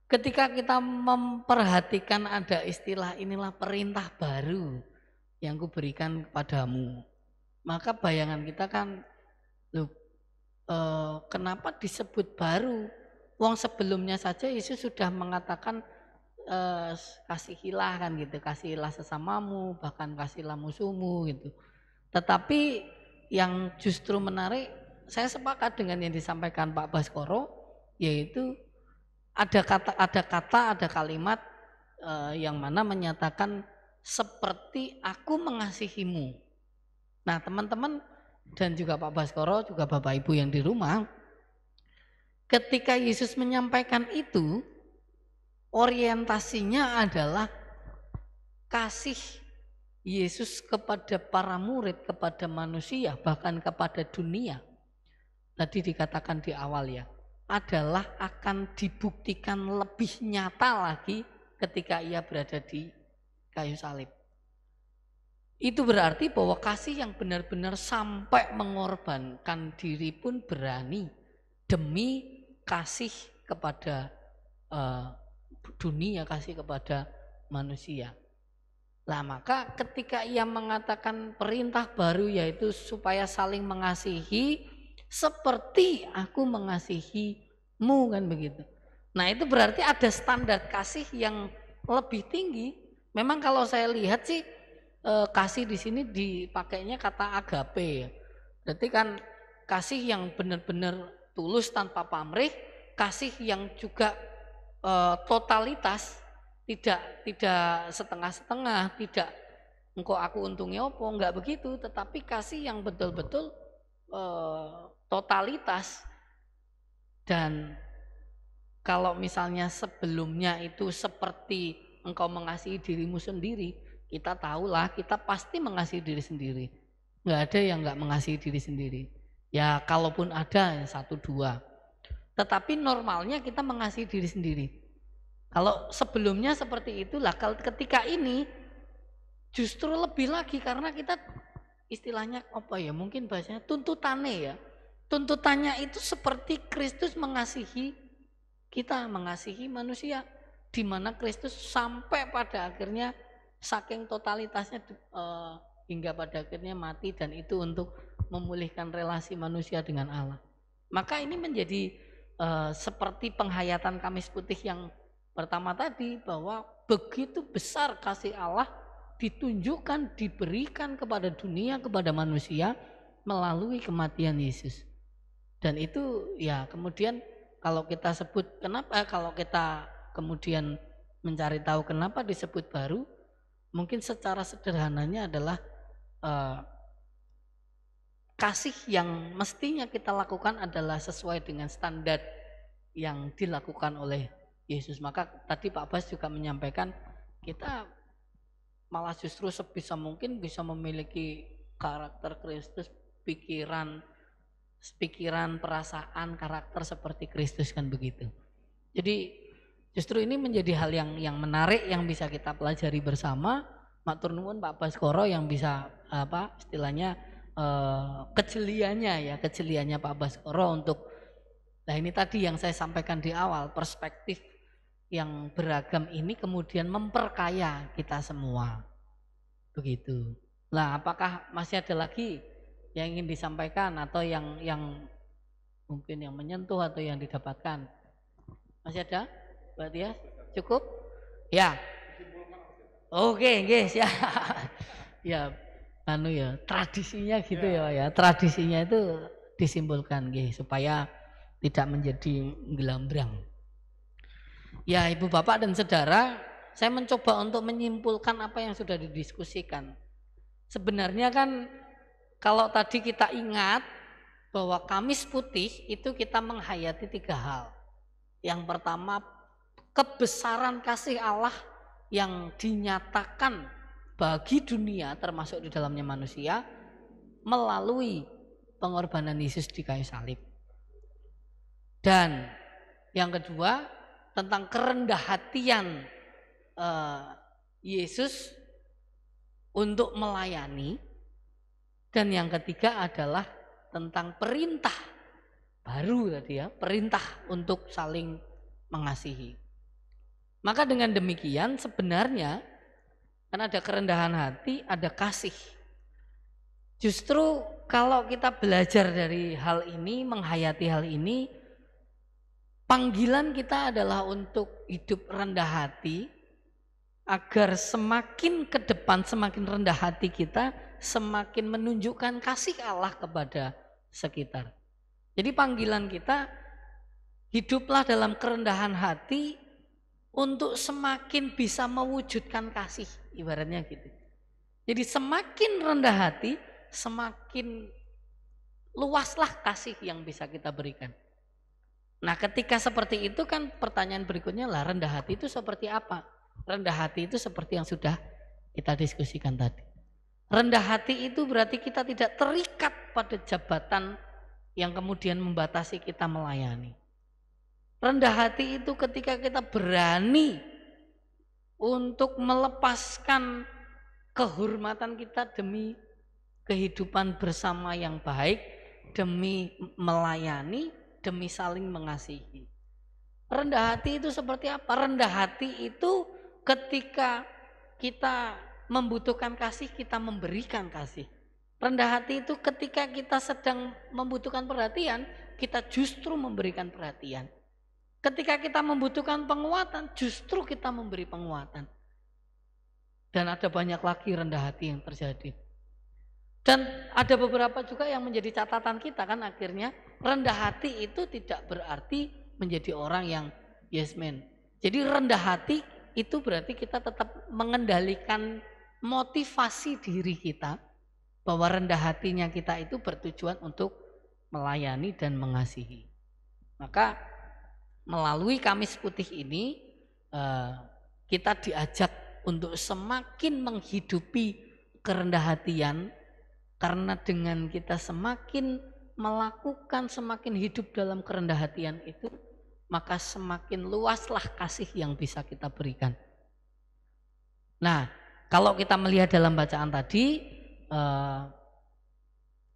Ketika kita memperhatikan ada istilah inilah perintah baru, yang kuberikan kepadamu. Maka bayangan kita kan, loh, kenapa disebut baru? Wong sebelumnya saja Yesus sudah mengatakan kasihilah kan gitu, kasihilah sesamamu, bahkan kasihilah musuhmu gitu. Tetapi yang justru menarik, saya sepakat dengan yang disampaikan Pak Baskoro, yaitu ada kalimat yang mana menyatakan seperti aku mengasihimu. Nah teman-teman dan juga Pak Baskoro, juga Bapak Ibu yang di rumah, ketika Yesus menyampaikan itu, orientasinya adalah kasih Yesus kepada para murid, kepada manusia, bahkan kepada dunia. Tadi dikatakan di awal ya, adalah akan dibuktikan lebih nyata lagi ketika ia berada di kayu salib. Itu berarti bahwa kasih yang benar-benar sampai mengorbankan diri pun berani demi kasih kepada dunia, kasih kepada manusia. Lah maka ketika ia mengatakan perintah baru yaitu supaya saling mengasihi seperti aku mengasihimu, kan begitu. Nah itu berarti ada standar kasih yang lebih tinggi. Memang kalau saya lihat sih kasih di sini dipakainya kata agape ya. Berarti kan kasih yang benar-benar tulus tanpa pamrih, kasih yang juga totalitas, tidak setengah-setengah, tidak engkau aku untungnya opo, enggak begitu, tetapi kasih yang betul-betul totalitas. Dan kalau misalnya sebelumnya itu seperti engkau mengasihi dirimu sendiri, kita tahulah kita pasti mengasihi diri sendiri. Enggak ada yang enggak mengasihi diri sendiri. Ya kalaupun ada 1, 2. Tetapi normalnya kita mengasihi diri sendiri. Kalau sebelumnya seperti itulah, ketika ini justru lebih lagi karena kita istilahnya apa ya, mungkin bahasanya tuntutannya ya. Tuntutannya itu seperti Kristus mengasihi kita, mengasihi manusia, di mana Kristus sampai pada akhirnya saking totalitasnya hingga pada akhirnya mati, dan itu untuk memulihkan relasi manusia dengan Allah. Maka ini menjadi seperti penghayatan Kamis Putih yang pertama tadi, bahwa begitu besar kasih Allah ditunjukkan, diberikan kepada dunia, kepada manusia melalui kematian Yesus. Dan itu ya kemudian kalau kita sebut kenapa, kalau kita kemudian mencari tahu kenapa disebut baru, mungkin secara sederhananya adalah kasih yang mestinya kita lakukan adalah sesuai dengan standar yang dilakukan oleh Yesus. Maka tadi Pak Bas juga menyampaikan kita malah justru sebisa mungkin bisa memiliki karakter Kristus, pikiran, perasaan, karakter seperti Kristus, kan begitu. Jadi justru ini menjadi hal yang menarik yang bisa kita pelajari bersama. Matur nuwun Pak Baskoro yang bisa istilahnya kejeliannya Pak Baskoro untuk, nah ini tadi yang saya sampaikan di awal, perspektif yang beragam ini kemudian memperkaya kita semua. Begitu. Nah, apakah masih ada lagi yang ingin disampaikan atau yang mungkin yang menyentuh atau yang didapatkan? Masih ada? Berarti ya cukup? Ya. Oke, guys ya. Ya, tradisinya gitu ya. Tradisinya itu disimpulkan supaya tidak menjadi gelambrang. Ya Ibu Bapak dan Saudara, saya mencoba untuk menyimpulkan apa yang sudah didiskusikan. Sebenarnya kan kalau tadi kita ingat bahwa Kamis Putih itu kita menghayati 3 hal. Yang pertama, kebesaran kasih Allah yang dinyatakan bagi dunia termasuk di dalamnya manusia melalui pengorbanan Yesus di kayu salib. Dan yang kedua, tentang kerendah hatian Yesus untuk melayani. Dan yang ketiga adalah tentang perintah baru tadi ya, perintah untuk saling mengasihi. Maka dengan demikian sebenarnya Kan ada kerendahan hati, ada kasih. Justru kalau kita belajar dari hal ini, menghayati hal ini, panggilan kita adalah untuk hidup rendah hati, agar semakin ke depan, semakin rendah hati kita, semakin menunjukkan kasih Allah kepada sekitar. Jadi panggilan kita, hiduplah dalam kerendahan hati untuk semakin bisa mewujudkan kasih, ibaratnya gitu. Jadi semakin rendah hati, semakin luaslah kasih yang bisa kita berikan. Nah, ketika seperti itu kan pertanyaan berikutnya lah, rendah hati itu seperti apa? Rendah hati itu seperti yang sudah kita diskusikan tadi. Rendah hati itu berarti kita tidak terikat pada jabatan yang kemudian membatasi kita melayani. Rendah hati itu ketika kita berani untuk melepaskan kehormatan kita demi kehidupan bersama yang baik, demi melayani, demi saling mengasihi. Rendah hati itu seperti apa? Rendah hati itu ketika kita membutuhkan kasih, kita memberikan kasih. Rendah hati itu ketika kita sedang membutuhkan perhatian, kita justru memberikan perhatian. Ketika kita membutuhkan penguatan, justru kita memberi penguatan. Dan ada banyak lagi rendah hati yang terjadi. Dan ada beberapa juga yang menjadi catatan kita kan akhirnya, rendah hati itu tidak berarti menjadi orang yang yes man. Jadi rendah hati itu berarti kita tetap mengendalikan motivasi diri kita, bahwa rendah hatinya kita itu bertujuan untuk melayani dan mengasihi. Maka melalui Kamis Putih ini kita diajak untuk semakin menghidupi kerendah hatian, karena dengan kita semakin melakukan, semakin hidup dalam kerendah hatian itu, maka semakin luaslah kasih yang bisa kita berikan. Nah, kalau kita melihat dalam bacaan tadi,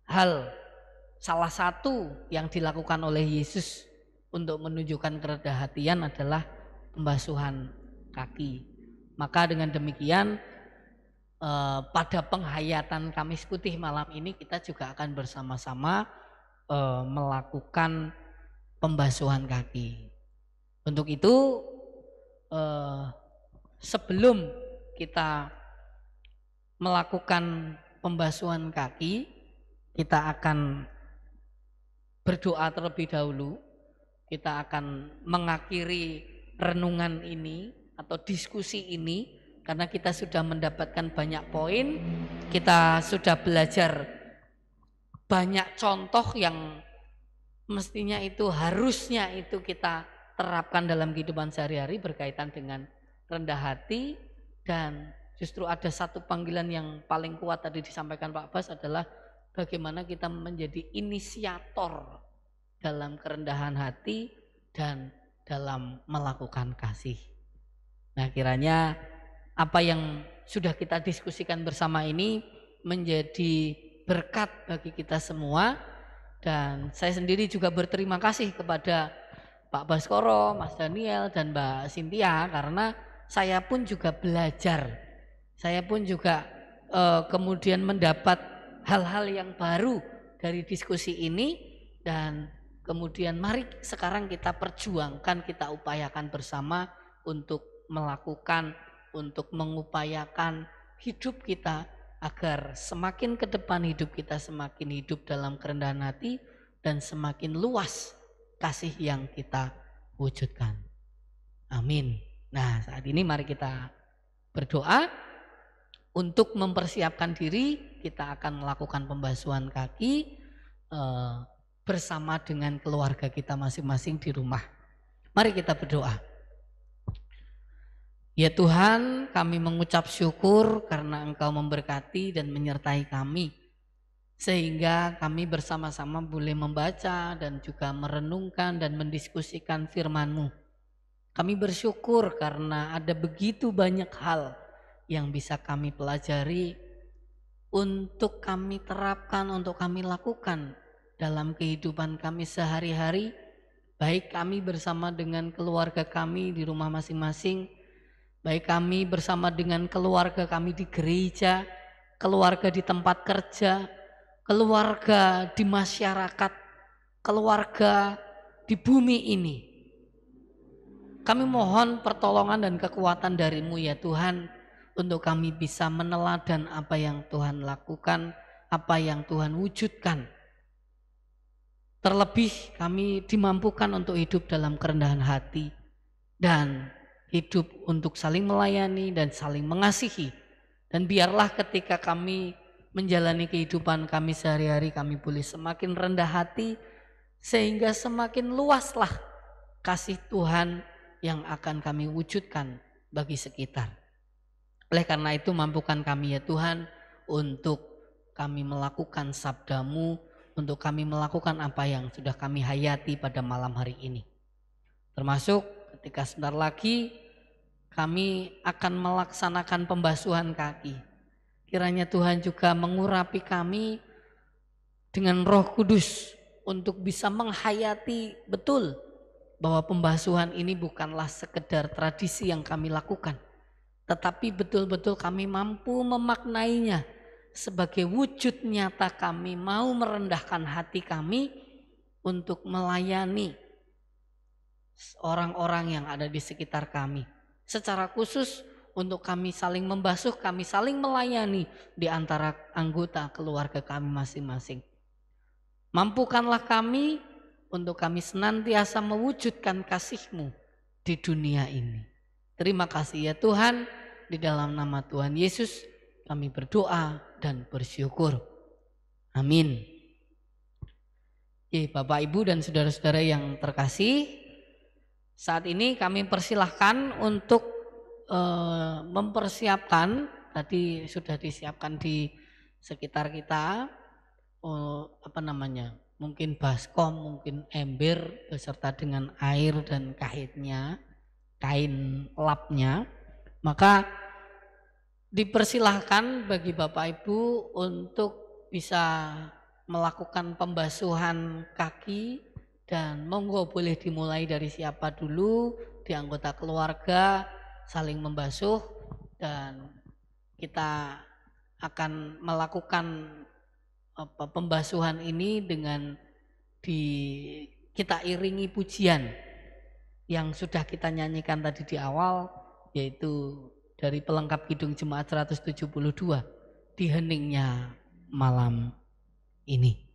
hal salah satu yang dilakukan oleh Yesus untuk menunjukkan kerendahan hatian adalah pembasuhan kaki. Maka dengan demikian pada penghayatan Kamis Putih malam ini kita juga akan bersama-sama melakukan pembasuhan kaki. Untuk itu sebelum kita melakukan pembasuhan kaki, kita akan berdoa terlebih dahulu. Kita akan mengakhiri renungan ini atau diskusi ini, karena kita sudah mendapatkan banyak poin, kita sudah belajar banyak contoh yang mestinya itu harusnya itu kita terapkan dalam kehidupan sehari-hari berkaitan dengan rendah hati. Dan justru ada satu panggilan yang paling kuat tadi disampaikan Pak Bas adalah bagaimana kita menjadi inisiator dalam kerendahan hati dan dalam melakukan kasih. Nah, kiranya apa yang sudah kita diskusikan bersama ini menjadi berkat bagi kita semua. Dan saya sendiri juga berterima kasih kepada Pak Baskoro, Mas Daniel, dan Mbak Cynthia, karena saya pun juga belajar. Saya pun juga kemudian mendapat hal-hal yang baru dari diskusi ini. Dan kemudian mari sekarang kita perjuangkan, kita upayakan bersama untuk melakukan, untuk mengupayakan hidup kita agar semakin ke depan hidup kita semakin hidup dalam kerendahan hati dan semakin luas kasih yang kita wujudkan. Amin. Nah, saat ini mari kita berdoa untuk mempersiapkan diri. Kita akan melakukan pembasuhan kaki bersama dengan keluarga kita masing-masing di rumah. Mari kita berdoa. Ya Tuhan, kami mengucap syukur karena Engkau memberkati dan menyertai kami, sehingga kami bersama-sama boleh membaca dan juga merenungkan dan mendiskusikan firman-Mu. Kami bersyukur karena ada begitu banyak hal yang bisa kami pelajari untuk kami terapkan, untuk kami lakukan dalam kehidupan kami sehari-hari, baik kami bersama dengan keluarga kami di rumah masing-masing, baik kami bersama dengan keluarga kami di gereja, keluarga di tempat kerja, keluarga di masyarakat, keluarga di bumi ini. Kami mohon pertolongan dan kekuatan dari-Mu ya Tuhan, untuk kami bisa meneladan apa yang Tuhan lakukan, apa yang Tuhan wujudkan. Terlebih kami dimampukan untuk hidup dalam kerendahan hati dan hidup untuk saling melayani dan saling mengasihi. Dan biarlah ketika kami menjalani kehidupan kami sehari-hari, kami boleh semakin rendah hati sehingga semakin luaslah kasih Tuhan yang akan kami wujudkan bagi sekitar. Oleh karena itu mampukan kami ya Tuhan untuk kami melakukan sabda-Mu, untuk kami melakukan apa yang sudah kami hayati pada malam hari ini. Termasuk ketika sebentar lagi kami akan melaksanakan pembasuhan kaki. Kiranya Tuhan juga mengurapi kami dengan Roh Kudus untuk bisa menghayati betul bahwa pembasuhan ini bukanlah sekedar tradisi yang kami lakukan, tetapi betul-betul kami mampu memaknainya sebagai wujud nyata kami mau merendahkan hati kami untuk melayani orang-orang yang ada di sekitar kami. Secara khusus untuk kami saling membasuh, kami saling melayani di antara anggota keluarga kami masing-masing. Mampukanlah kami untuk kami senantiasa mewujudkan kasih-Mu di dunia ini. Terima kasih ya Tuhan, di dalam nama Tuhan Yesus kami berdoa dan bersyukur. Amin. Bapak, Ibu, dan saudara-saudara yang terkasih, saat ini kami persilahkan untuk mempersiapkan, tadi sudah disiapkan di sekitar kita, mungkin baskom, mungkin ember beserta dengan air dan kain lapnya. Maka dipersilahkan bagi Bapak Ibu untuk bisa melakukan pembasuhan kaki, dan monggo boleh dimulai dari siapa dulu di anggota keluarga saling membasuh, dan kita akan melakukan pembasuhan ini dengan kita iringi pujian yang sudah kita nyanyikan tadi di awal, yaitu dari pelengkap Kidung Jemaat 172, di heningnya malam ini.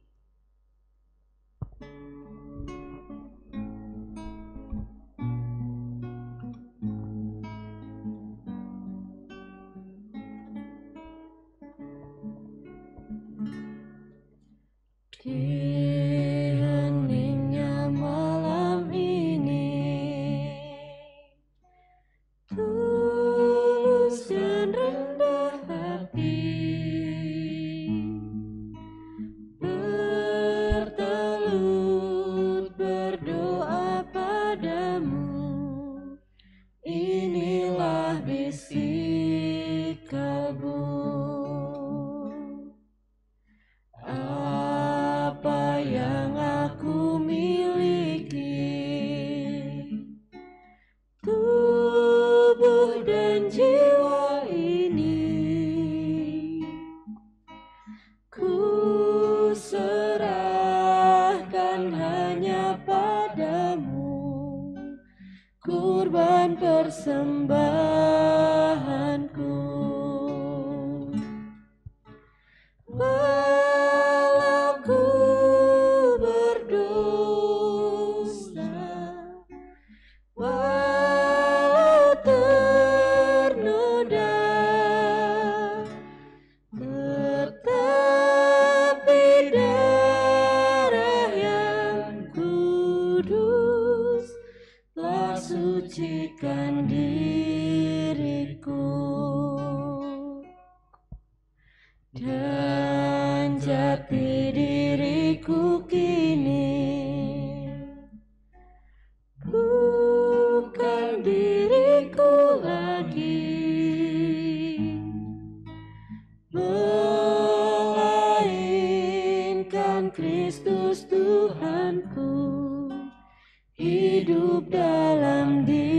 hidup dalam diriku.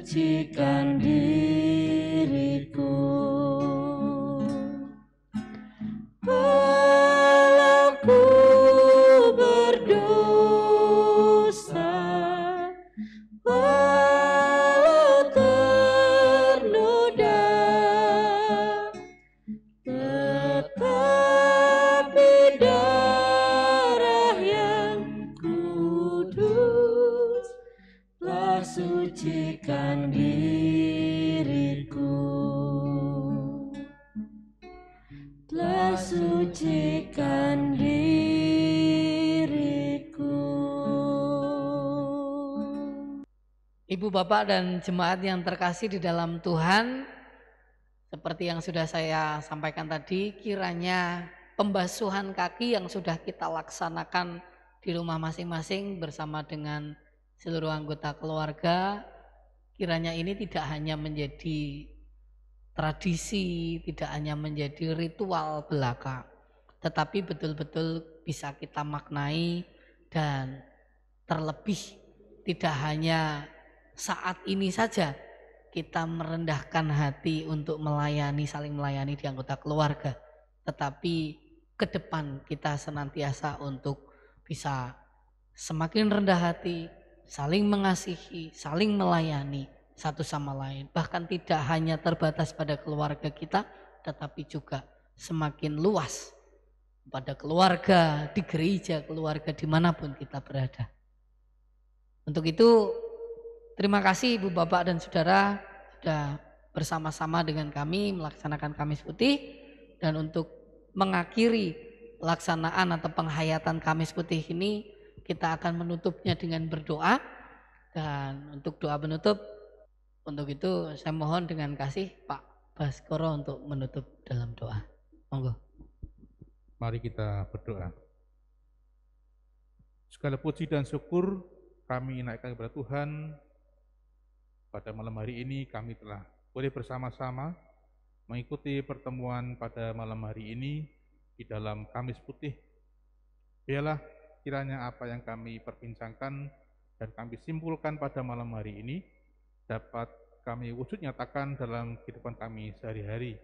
sucikan diriku. Aku berdosa, walau ternoda, tetapi darah yang kudus telah sucikan diriku, telah sucikan diriku. Ibu, Bapak, dan jemaat yang terkasih di dalam Tuhan, seperti yang sudah saya sampaikan tadi, kiranya pembasuhan kaki yang sudah kita laksanakan di rumah masing-masing bersama dengan seluruh anggota keluarga, kiranya ini tidak hanya menjadi tradisi, tidak hanya menjadi ritual belaka, tetapi betul-betul bisa kita maknai dan terlebih tidak hanya saat ini saja kita merendahkan hati untuk melayani, saling melayani di anggota keluarga, tetapi ke depan kita senantiasa untuk bisa semakin rendah hati, saling mengasihi, saling melayani satu sama lain. Bahkan tidak hanya terbatas pada keluarga kita, tetapi juga semakin luas pada keluarga, di gereja, keluarga dimanapun kita berada. Untuk itu, terima kasih Ibu, Bapak, dan Saudara sudah bersama-sama dengan kami melaksanakan Kamis Putih. Dan untuk mengakhiri pelaksanaan atau penghayatan Kamis Putih ini, kita akan menutupnya dengan berdoa. Dan untuk doa penutup, untuk itu saya mohon dengan kasih Pak Baskoro untuk menutup dalam doa. Monggo. Mari kita berdoa. Segala puji dan syukur kami naikkan kepada Tuhan. Pada malam hari ini kami telah boleh bersama-sama mengikuti pertemuan pada malam hari ini di dalam Kamis Putih. Biarlah kiranya apa yang kami perbincangkan dan kami simpulkan pada malam hari ini dapat kami wujud nyatakan dalam kehidupan kami sehari-hari.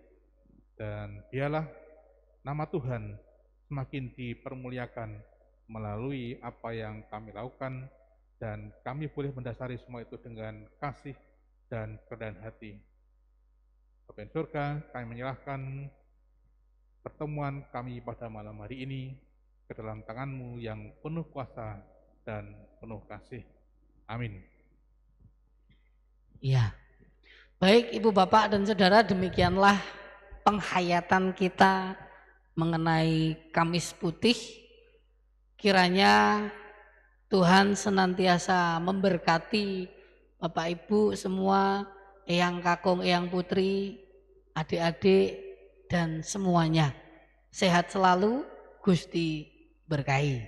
Dan biarlah nama Tuhan semakin dipermuliakan melalui apa yang kami lakukan, dan kami boleh mendasari semua itu dengan kasih dan kerendahan hati. Bapa di surga, kami menyerahkan pertemuan kami pada malam hari ini ke dalam tangan-Mu yang penuh kuasa dan penuh kasih. Amin. Ya, baik Ibu, Bapak, dan Saudara, demikianlah penghayatan kita mengenai Kamis Putih. Kiranya Tuhan senantiasa memberkati Bapak Ibu semua, Eyang Kakung, Eyang Putri, adik-adik, dan semuanya. Sehat selalu, Gusti berkahi.